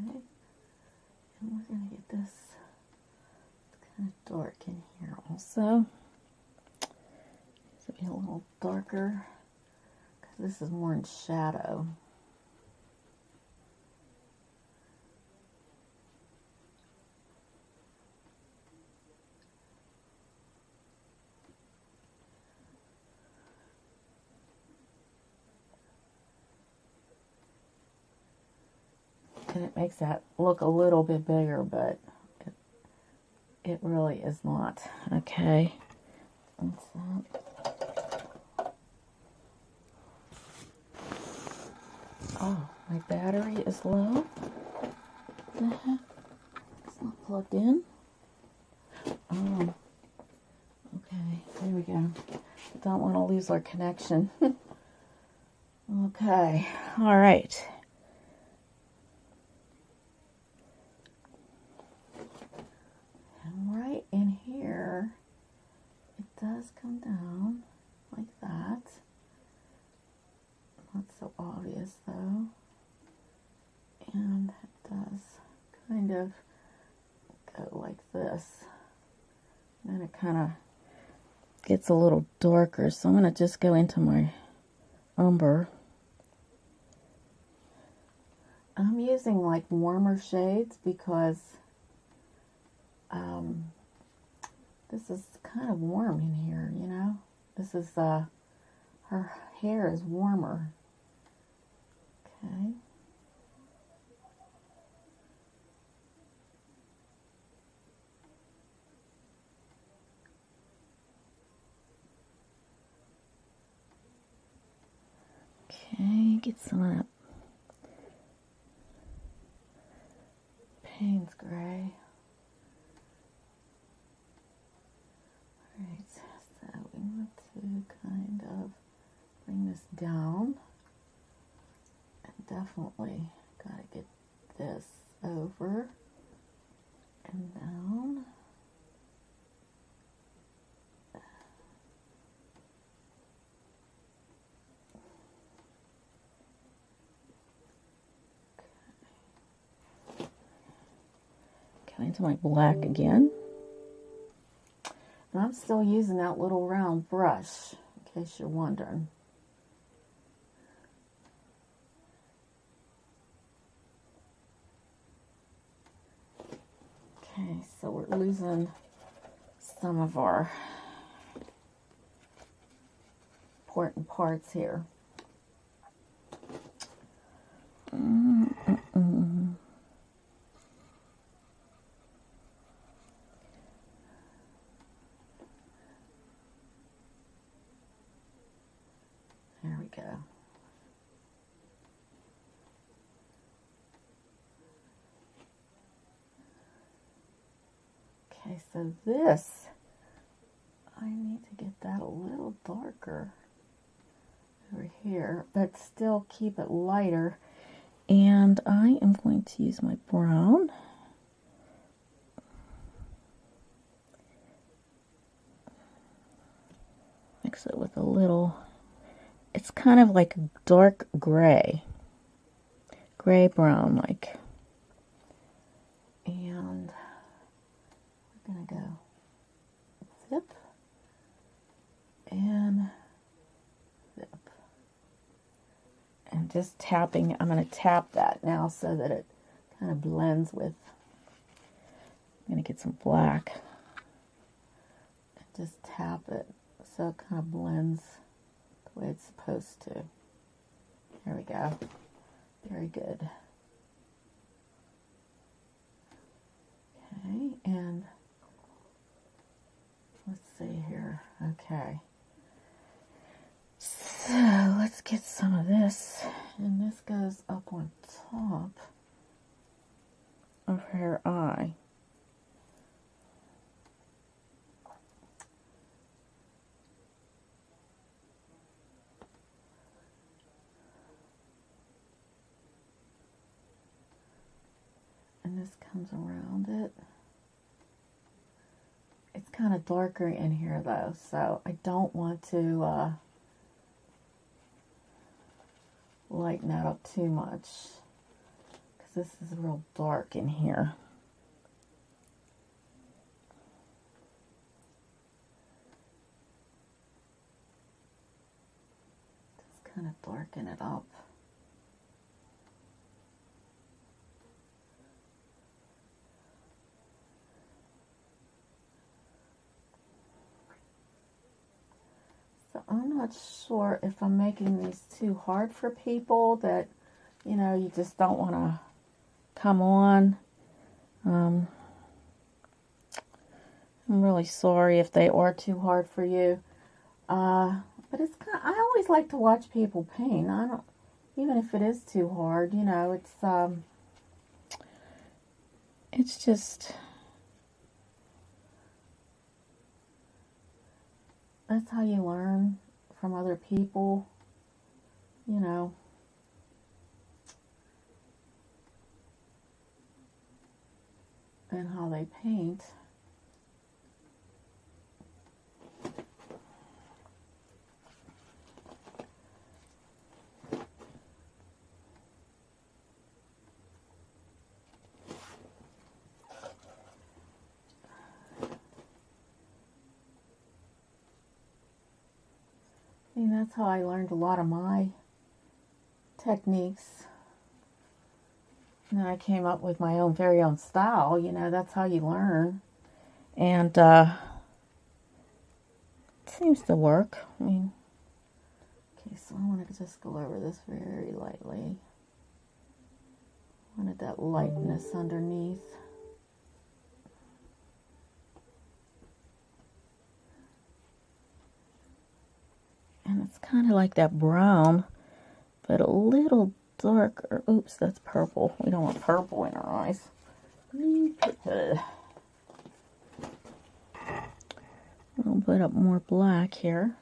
Okay, and we're going to get this kind of dark in here also. Needs to be a little darker, because this is more in shadow. And it makes that look a little bit bigger, but it really is not. Okay. That's that. Oh, my battery is low. What the heck? It's not plugged in. Oh. Okay, there we go. Don't want to lose our connection. Okay, all right. And right in here, it does come down like that. Not so obvious though. And it does kind of go like this. And it kind of gets a little darker, so I'm going to just go into my umber. I'm using like warmer shades because This is kind of warm in here, you know. This is, her hair is warmer. Okay. Okay, get some of that Payne's gray. Alright, so we want to kind of bring this down. And definitely gotta get this over and down. Into my black again. And I'm still using that little round brush, in case you're wondering. Okay, so we're losing some of our important parts here. There we go. Okay, so this, I need to get that a little darker over here, but still keep it lighter. And I am going to use my brown. Mix it with a little, it's kind of like dark gray. Gray brown like. And we're gonna go zip and zip. And just tapping, I'm gonna tap that now so that it kind of blends with, I'm gonna get some black. And just tap it so it kind of blends the way it's supposed to. There we go. Very good. Okay, and let's see here. Okay. So let's get some of this. And this goes up on top of her eye. And this comes around it. It's kind of darker in here though, so I don't want to lighten that up too much because this is real dark in here. Just kind of darken it up. So I'm not sure if I'm making these too hard for people that, you know, you just don't want to come on. I'm really sorry if they are too hard for you. But it's kind of, I always like to watch people paint. I don't, even if it is too hard, you know, it's just, that's how you learn from other people, you know. And how they paint. And that's how I learned a lot of my techniques. And then I came up with my own very own style, you know, that's how you learn. And seems to work. I mean, okay, so I want to just go over this very lightly. Wanted that lightness underneath. And it's kind of like that brown, but a little darker. Oops, that's purple. We don't want purple in our eyes. A little bit up more black here.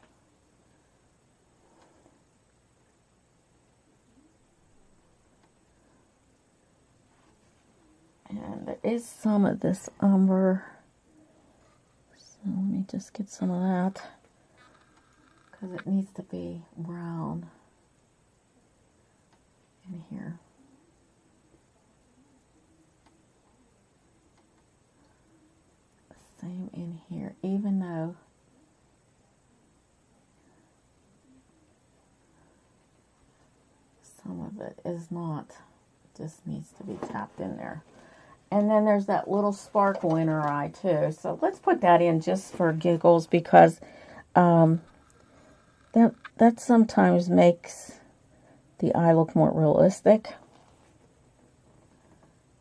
And there is some of this umber. So let me just get some of that, because it needs to be brown in here. Same in here, even though some of it is not, just needs to be tapped in there. And then there's that little sparkle in her eye too. So let's put that in just for giggles, because that sometimes makes the eye look more realistic.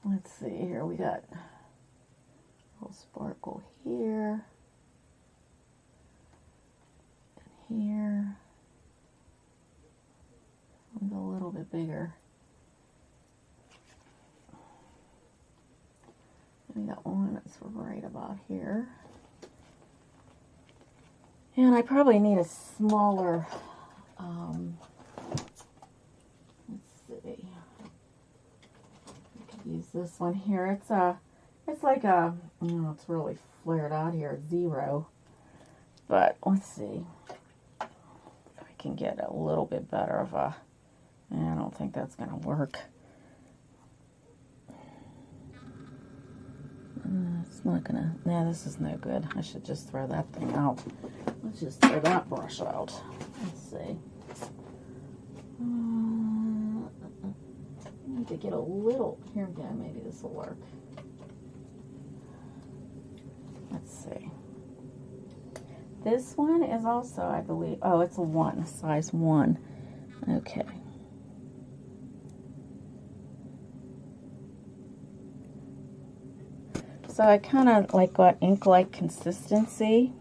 Let's see here, we got a little sparkle here and here. And a little bit bigger. We got one that's right about here. And I probably need a smaller, let's see, I could use this one here. It's like a, it's really flared out here, it's 0. But let's see if I can get a little bit better of a, I don't think that's going to work. It's not gonna, nah, this is no good. I should just throw that thing out. Let's just throw that brush out. Let's see. I need to get a little, here again, maybe this will work. Let's see. This one is also, I believe, oh, it's a 1, size 1. Okay. So I kind of like got ink-like consistency,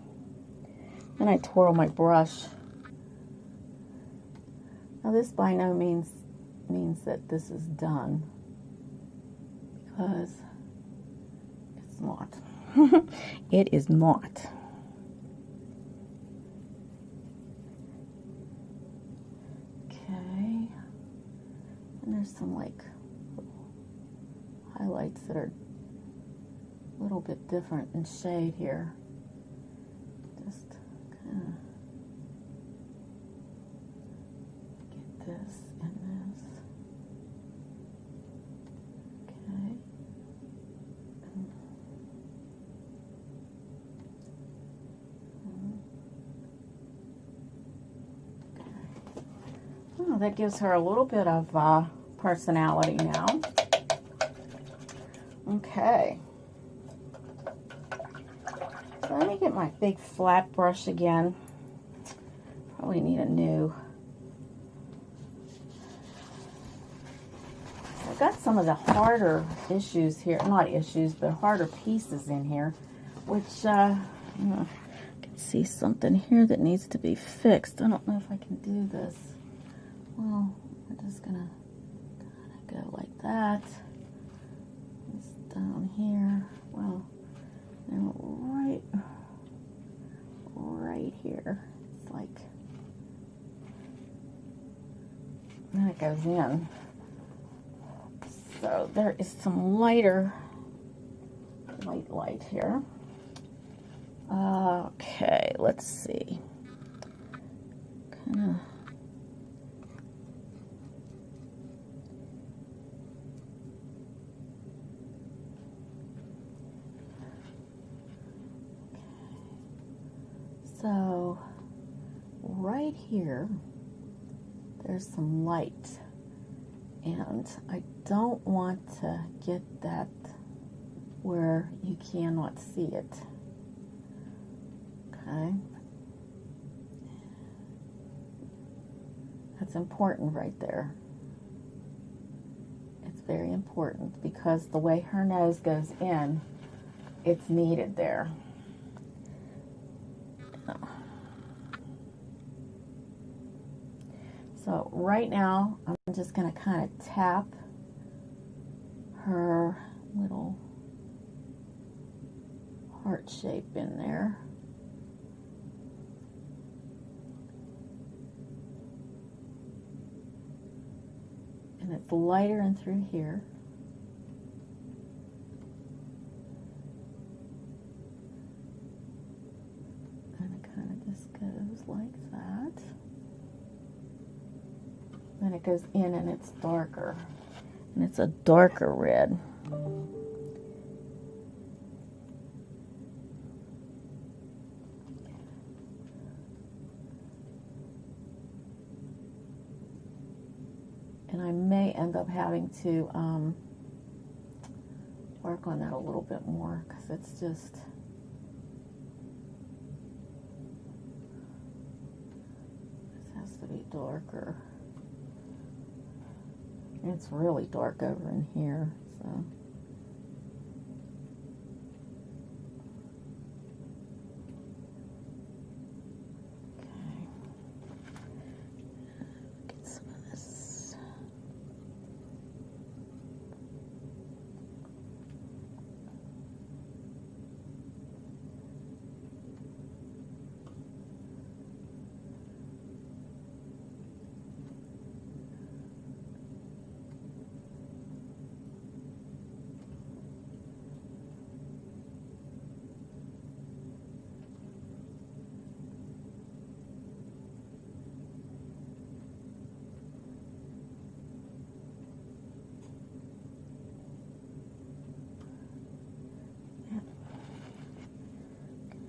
and I twirl my brush. Now this by no means means that this is done, because it's not. It is not. Okay, and there's some like highlights that are a little bit different in shade here. Just kind of get this and this. Okay. Oh, that gives her a little bit of personality now. Okay. So let me get my big flat brush again. Probably need a new. I've got some of the harder issues here, not issues, but harder pieces in here, which I can see something here that needs to be fixed. I don't know if I can do this. Well, we're just gonna kind of go like that. It's down here. Well, and right here. It's like, and it goes in. So there is some lighter light here. Okay, let's see. Kind of. So right here, there's some light, and I don't want to get that where you cannot see it. Okay, That's important right there. It's very important because the way her nose goes in, it's needed there. So right now, I'm just going to kind of tap her little heart shape in there. And it's lighter in through here. And it kind of just goes like that. Then it goes in and it's darker. And it's a darker red. And I may end up having to work on that a little bit more because it's just, this has to be darker. And it's really dark over in here, so.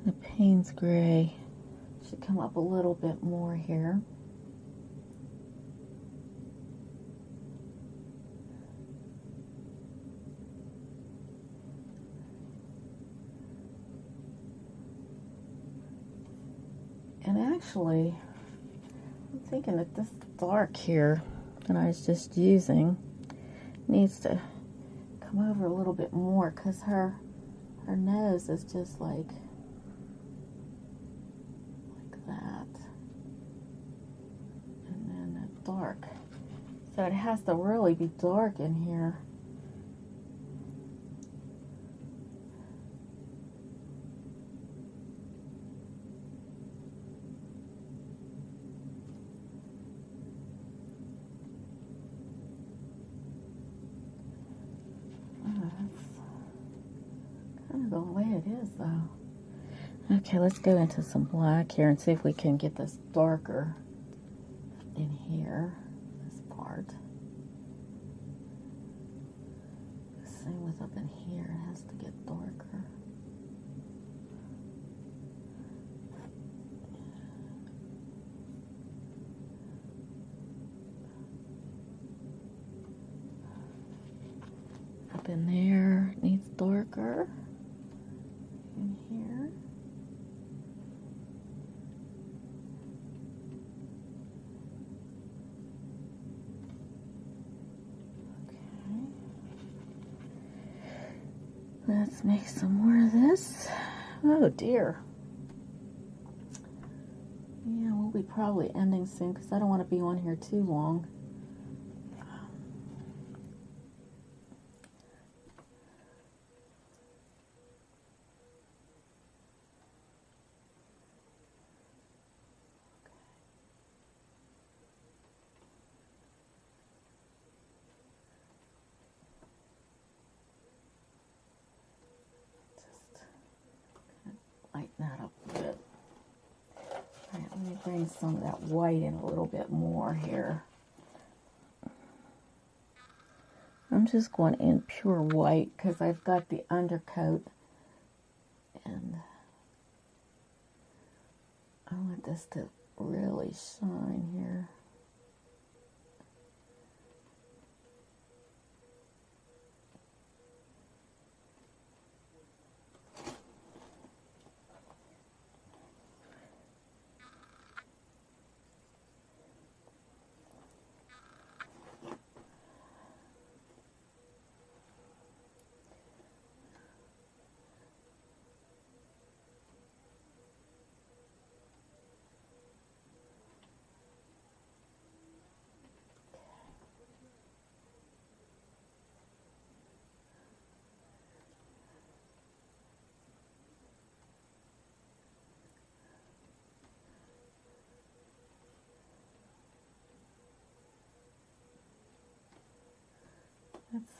The Payne's Gray should come up a little bit more here. And actually, I'm thinking that this dark here that I was just using needs to come over a little bit more because her nose is just like that. And then that dark. So it has to really be dark in here. The way it is though. Okay, let's go into some black here and see if we can get this darker in here, this part. Same with up in here, it has to get darker. Up in there, it needs darker. In here. Okay. Let's make some more of this. Oh dear. Yeah, we'll be probably ending soon because I don't want to be on here too long. Lighten that up a bit. All right, let me bring some of that white in a little bit more here. I'm just going in pure white because I've got the undercoat and I want this to really shine here.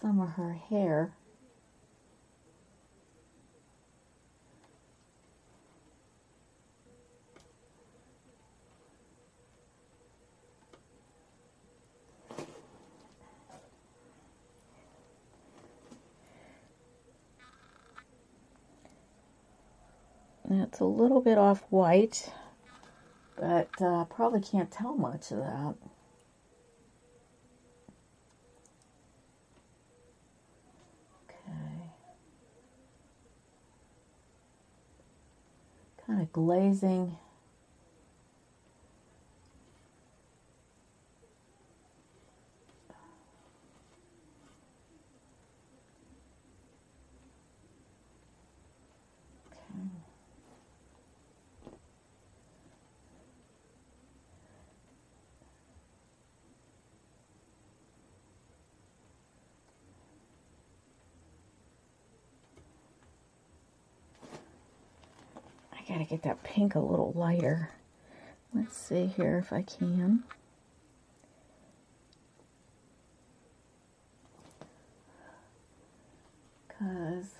some of her hair. And it's a little bit off white, but probably can't tell much of that. Okay. Kind of glazing. I gotta get that pink a little lighter. Let's see here if I can. Because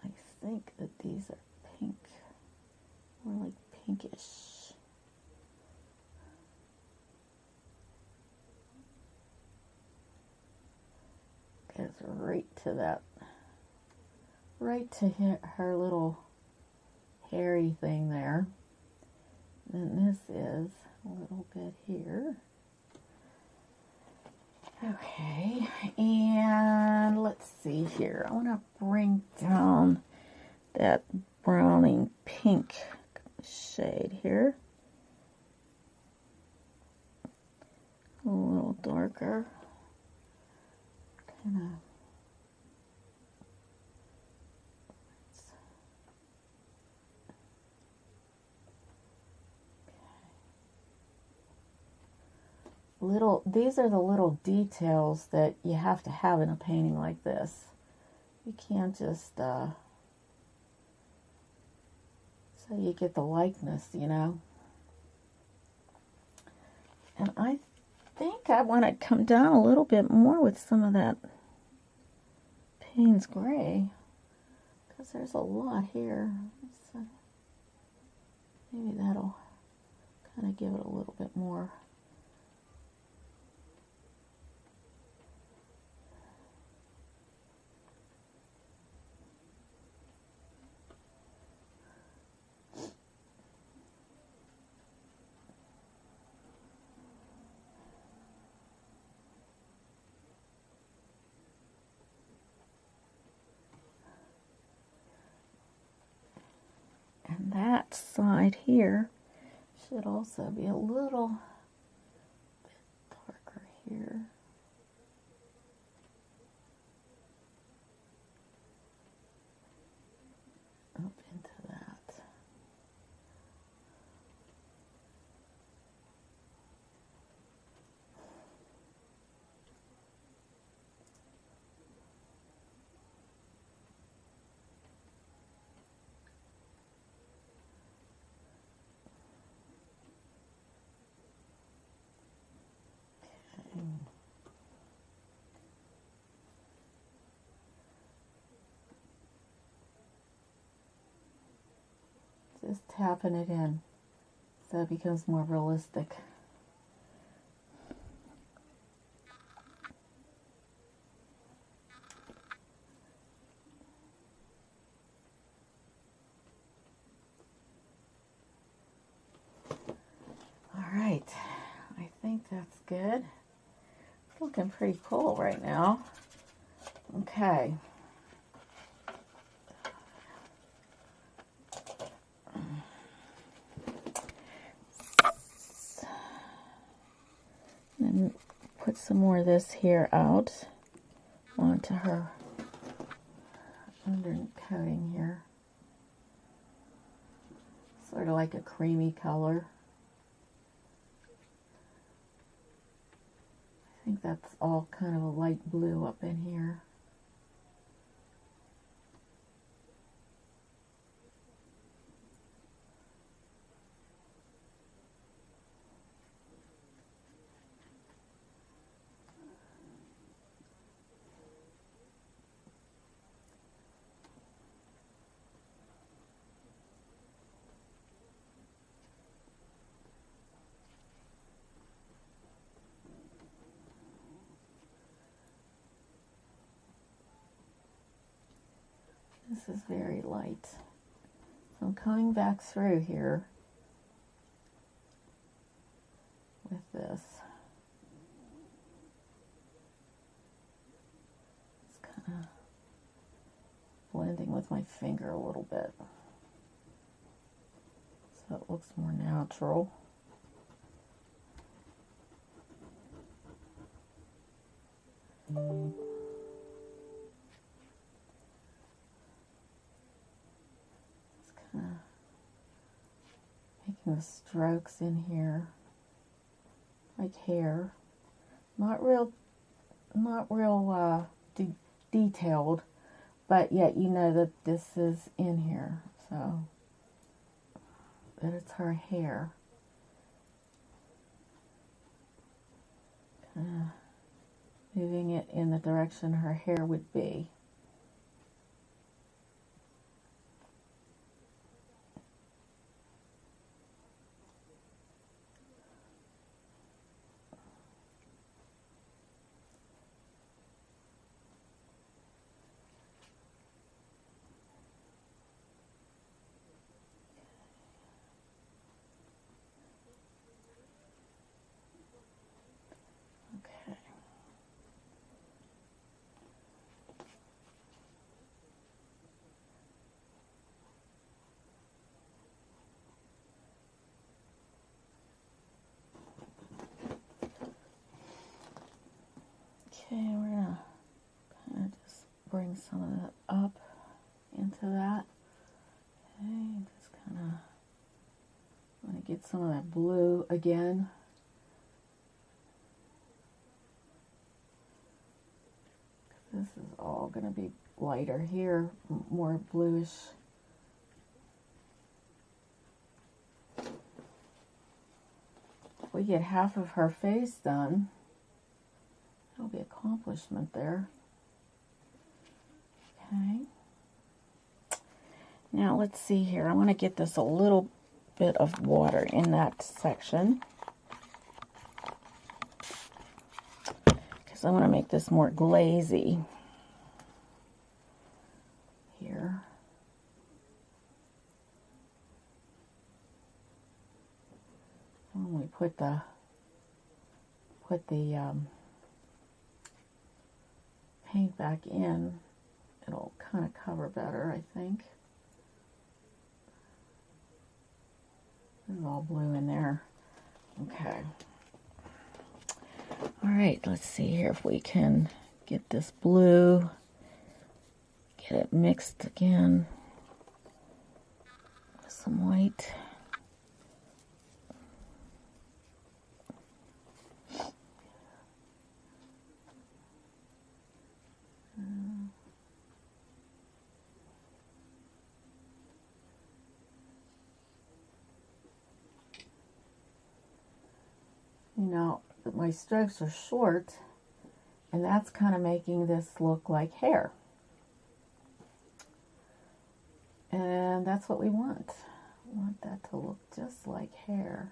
I think that these are pink. More like pinkish. Goes right to that. Right to hit her little hairy thing there. And this is a little bit here. Okay, and let's see here. I want to bring down that browning pink shade here. A little darker. Kind of. These are the little details that you have to have in a painting like this. You can't just, so you get the likeness, you know. And I think I want to come down a little bit more with some of that Payne's Gray, because there's a lot here. So maybe that'll kind of give it a little bit more. And that side here should also be a little bit darker here. Up into that. Just tapping it in so it becomes more realistic. All right, I think that's good. It's looking pretty cool right now. Okay. And put some more of this here out onto her undercoating here. Sort of like a creamy color. I think that's all kind of a light blue up in here. this is very light. So I'm coming back through here with this. It's kind of blending with my finger a little bit so it looks more natural. Making the strokes in here like hair, not real detailed, but yet you know that this is in here, so that it's her hair. Moving it in the direction her hair would be. Okay, we're gonna kind of just bring some of that up into that. Okay, just kind of want to get some of that blue again. This is all going to be lighter here, more bluish. If we get half of her face done, that'll be accomplishment there. Okay. Now let's see here. I want to get this a little bit of water in that section, because I want to make this more glazy here. And when we put the paint back in, it'll kind of cover better, I think. There's all blue in there. Okay. All right, let's see here if we can get this blue, get it mixed again with some white. You know, my strokes are short, and that's kind of making this look like hair. And that's what we want. We want that to look just like hair.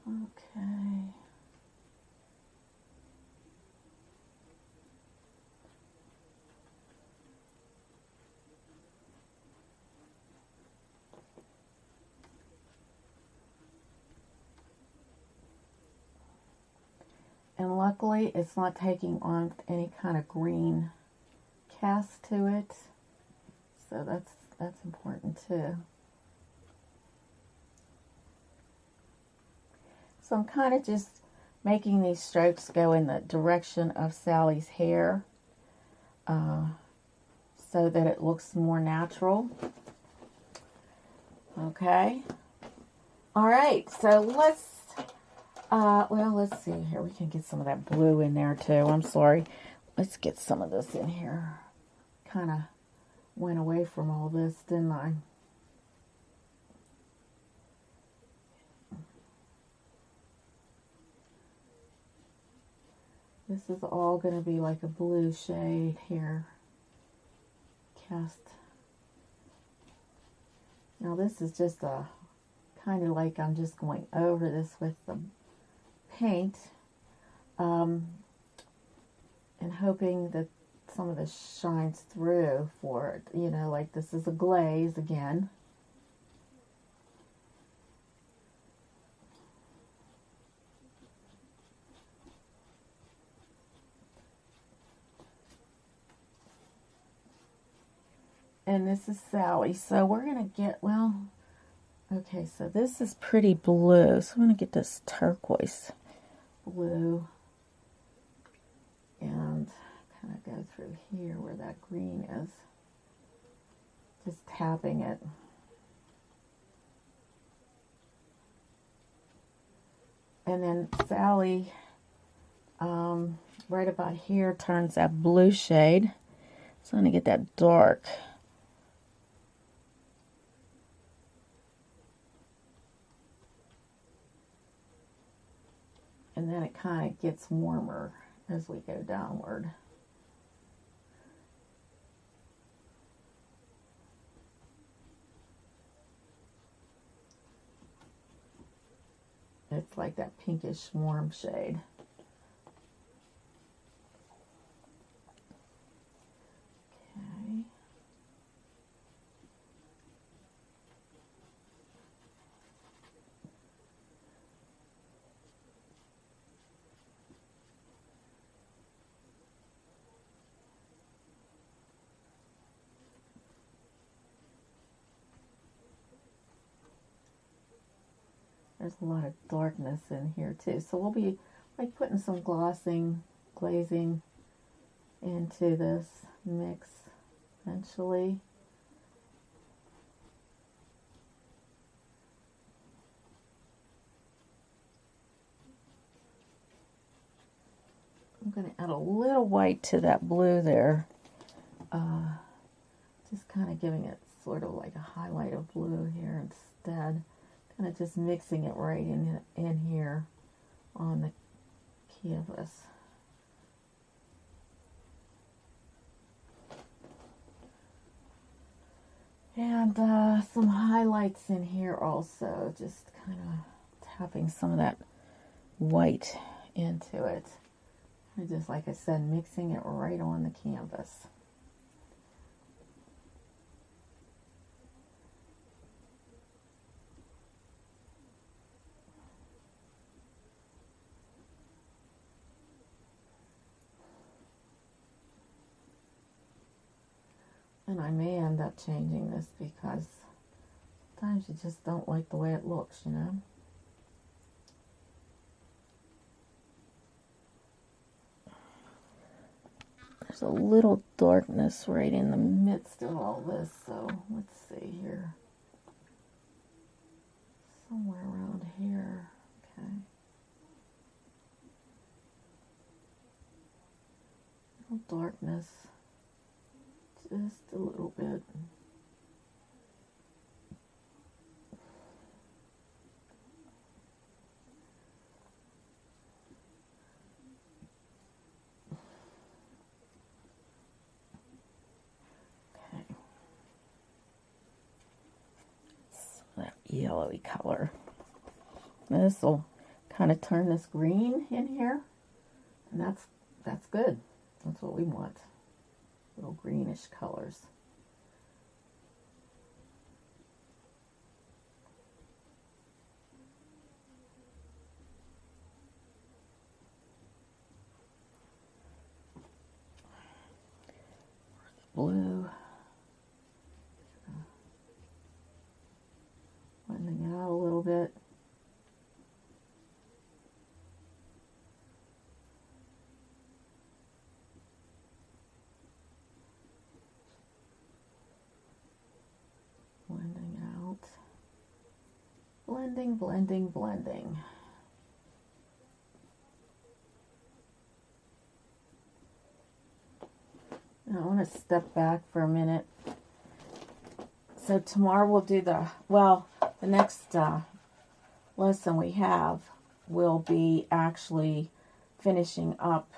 Okay. And luckily it's not taking on any kind of green cast to it. So that's important too. So I'm kind of just making these strokes go in the direction of Sally's hair so that it looks more natural. Okay. All right, so let's see here. We can get some of that blue in there too. I'm sorry. Let's get some of this in here. Kind of went away from all this, didn't I? This is all going to be like a blue shade here. Cast. Now this is just a kind of like I'm just going over this with the paint, and hoping that some of this shines through for it. You know, like this is a glaze again. And this is Sally. So we're going to get, well, okay, so this is pretty blue. So I'm going to get this turquoise blue and kind of go through here where that green is. Just tapping it. And then Sally, right about here, turns that blue shade. So I'm going to get that dark. And then it kind of gets warmer as we go downward. It's like that pinkish warm shade. Okay. There's a lot of darkness in here too. So we'll be like putting some glazing into this mix eventually. I'm going to add a little white to that blue there. Just kind of giving it sort of like a highlight of blue here instead. Kind of just mixing it right in here on the canvas. And some highlights in here also, just kind of tapping some of that white into it. And just like I said, mixing it right on the canvas. And I may end up changing this because sometimes you just don't like the way it looks, you know. There's a little darkness right in the midst of all this, so let's see here. Somewhere around here, okay. A little darkness. Just a little bit. Okay. So that yellowy color. This will kind of turn this green in here, and that's good. That's what we want. Little greenish colors. Blue. Blending it out a little bit. Blending out. Blending, blending, blending. Now I want to step back for a minute. So tomorrow we'll do the next lesson we have will be actually finishing up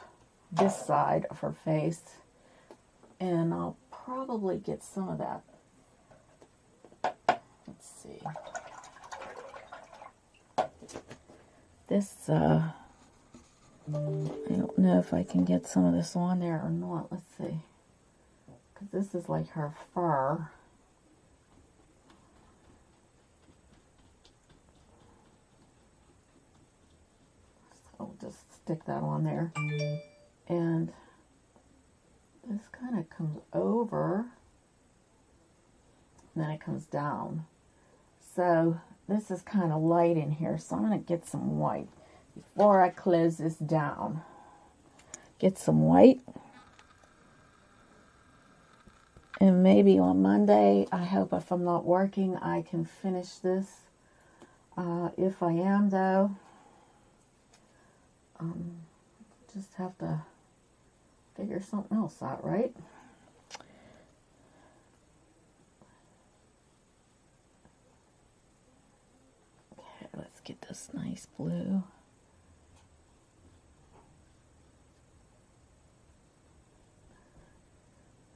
this side of her face. And I'll probably get some of that. Let's see. This, I don't know if I can get some of this on there or not. Let's see. Because this is like her fur. So I'll just stick that on there. And this kind of comes over, and then it comes down. So this is kind of light in here, so I'm going to get some white before I close this down. Get some white. And maybe on Monday, I hope if I'm not working, I can finish this. If I am, though, just have to figure something else out, right? Okay, let's get this nice blue.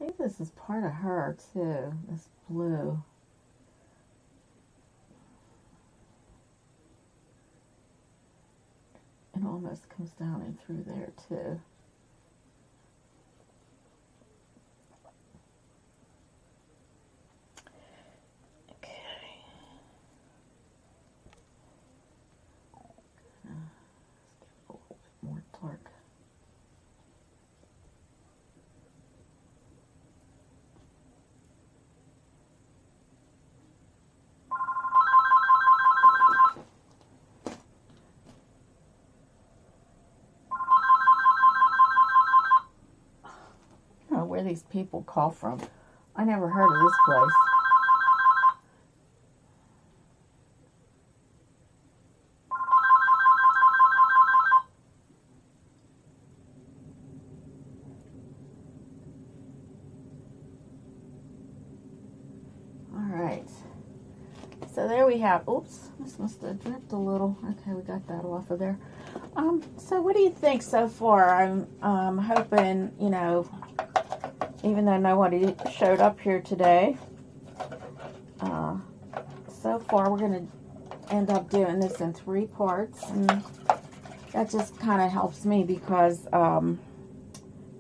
I think this is part of her, too, this blue. It almost comes down and through there, too. Where these people call from. I never heard of this place. All right. So there we have, oops, this must have dripped a little. Okay, we got that off of there. So what do you think so far? I'm hoping, you know, even though nobody showed up here today, so far we're going to end up doing this in 3 parts, and that just kind of helps me because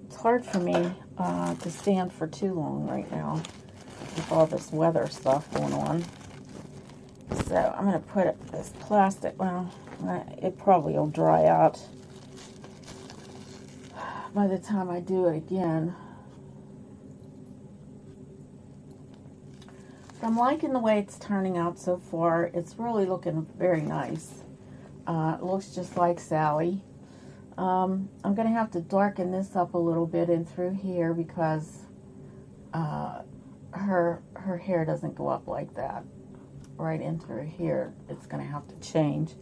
it's hard for me to stand for too long right now with all this weather stuff going on. So I'm going to put this plastic, well, it probably will dry out by the time I do it again. So I'm liking the way it's turning out so far. It's really looking very nice. It looks just like Sally. I'm going to have to darken this up a little bit in through here because her hair doesn't go up like that. Right into her here, it's going to have to change.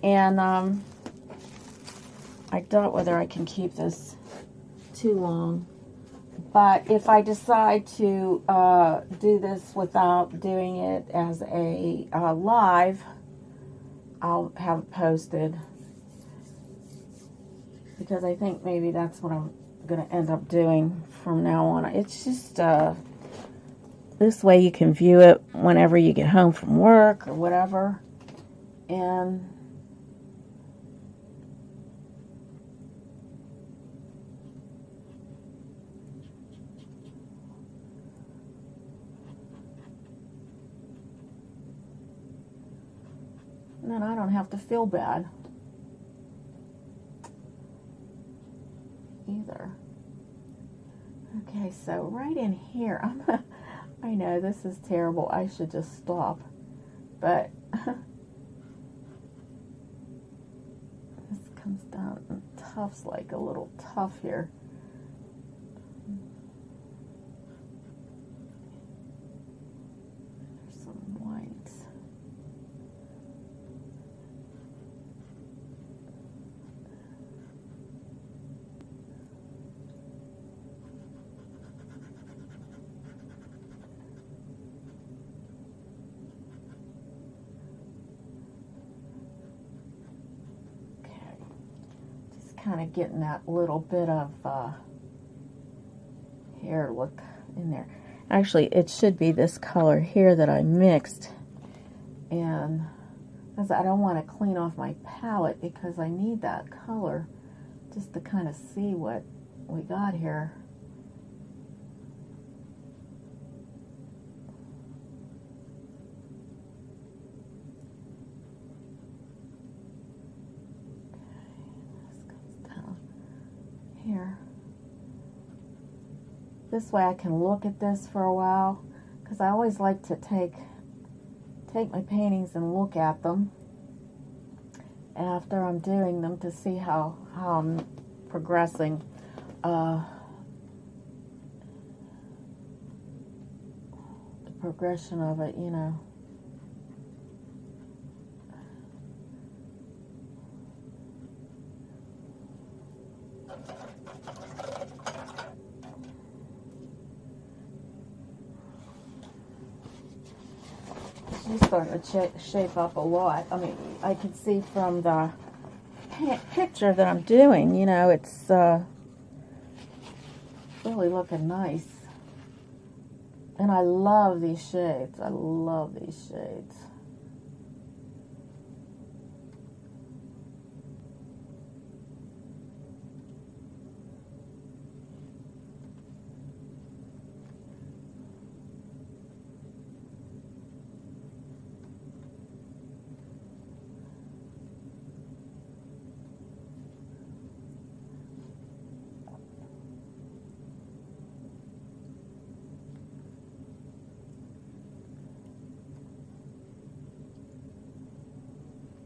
And I doubt whether I can keep this too long. But if I decide to do this without doing it as a live, I'll have it posted. Because I think maybe that's what I'm going to end up doing from now on. It's just, this way you can view it whenever you get home from work or whatever. And then I don't have to feel bad either. Okay, so right in here, I know this is terrible. I should just stop. But this comes down and tufts like a little tuft here. There's some whites. kind of getting that little bit of hair look in there. Actually, it should be this color here that I mixed. And because I don't want to clean off my palette because I need that color just to kind of see what we got here. Here. This way I can look at this for a while, because I always like to take my paintings and look at them after I'm doing them to see how I'm progressing. The progression of it, you know. She's starting to shape up a lot. I mean, I can see from the picture that I'm doing, you know, it's really looking nice. And I love these shades. I love these shades.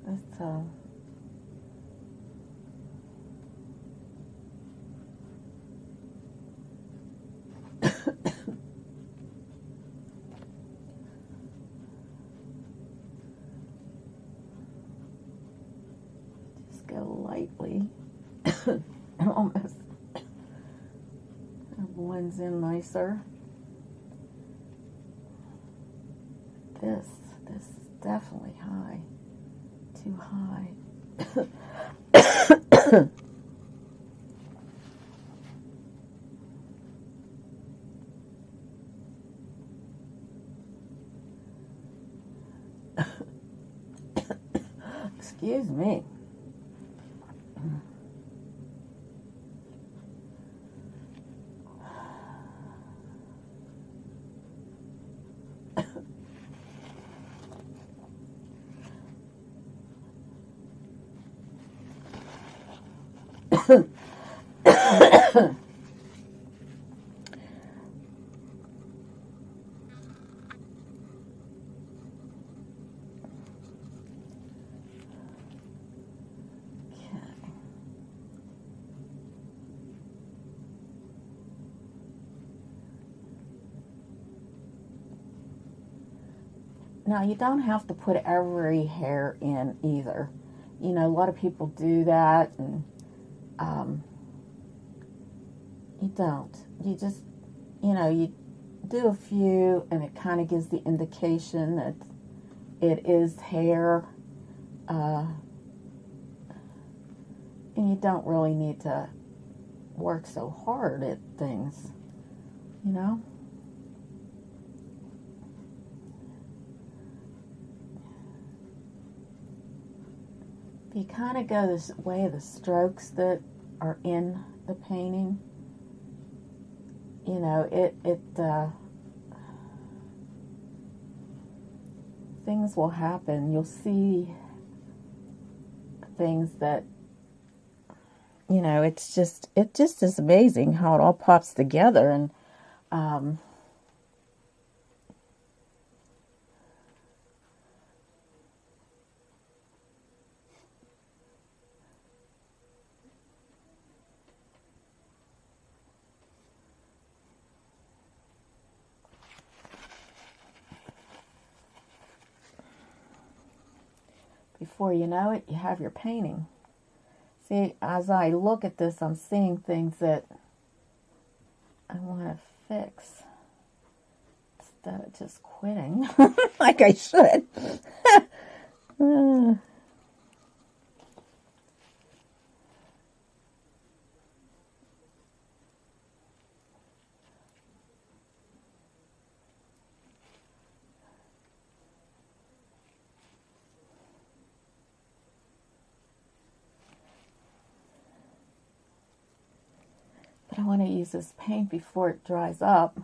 It's just go lightly. Almost blends in nicer. This is definitely high. Too high. Excuse me. Now, you don't have to put every hair in either. You know, a lot of people do that, and you don't. You just, you know, you do a few, and it kind of gives the indication that it is hair. And you don't really need to work so hard at things, you know? If you kind of go this way of the strokes that are in the painting, you know, things will happen. You'll see things that, you know, it just is amazing how it all pops together. And before you know it, you have your painting. See, as I look at this, I'm seeing things that I want to fix instead of just quitting like I should. But I want to use this paint before it dries up.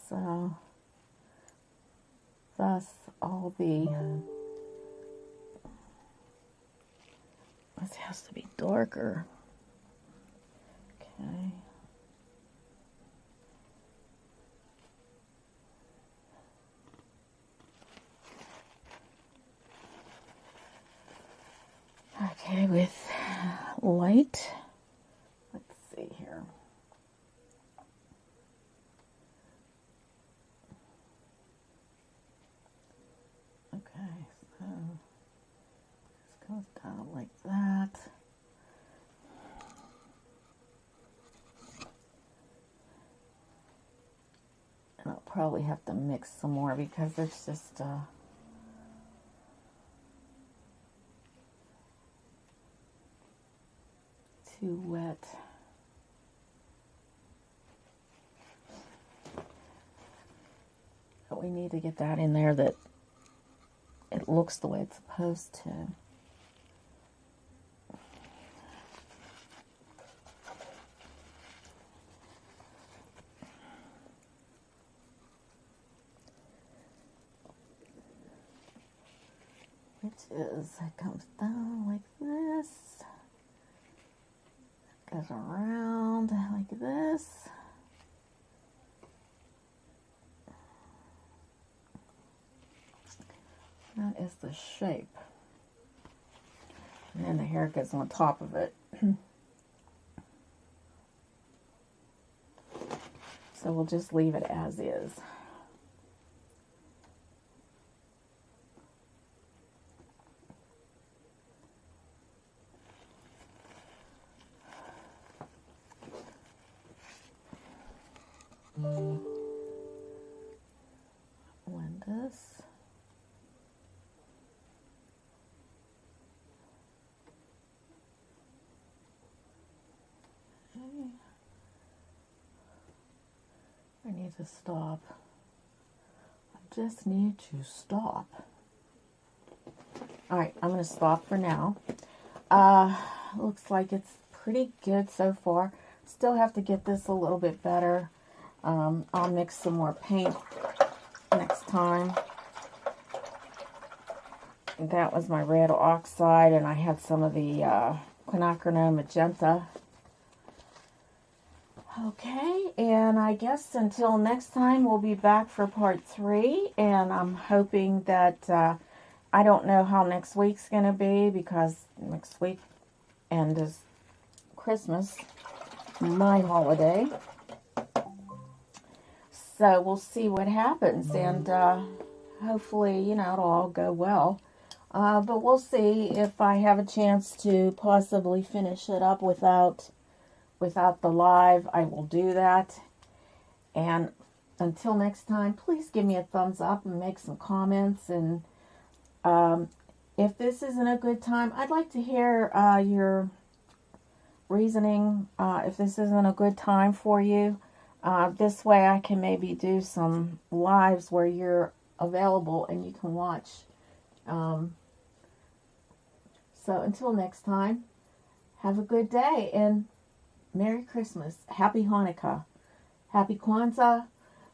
So, thus all the, this has to be darker. Okay. Okay, with light, let's see here. Okay, so this goes down like that. And I'll probably have to mix some more because it's just too wet. But we need to get that in there that it looks the way it's supposed to. Which is, it comes down like this. Goes around like this. That is the shape. And then the hair goes on top of it. So we'll just leave it as is. Blend this. Okay. I need to stop. I just need to stop. All right, I'm going to stop for now. Looks like it's pretty good so far. Still have to get this a little bit better. I'll mix some more paint next time. That was my red oxide, and I had some of the quinacridone magenta. Okay, and I guess until next time, we'll be back for part 3, and I'm hoping that, I don't know how next week's going to be, because next week end is Christmas, my holiday. So we'll see what happens, and hopefully, you know, it'll all go well. But we'll see if I have a chance to possibly finish it up without the live. I will do that. And until next time, please give me a thumbs up and make some comments. And if this isn't a good time, I'd like to hear your reasoning. If this isn't a good time for you, this way I can maybe do some lives where you're available and you can watch. So until next time, have a good day and Merry Christmas, Happy Hanukkah, Happy Kwanzaa,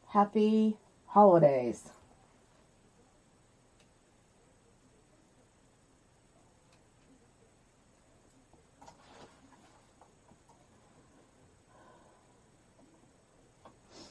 Happy Holidays.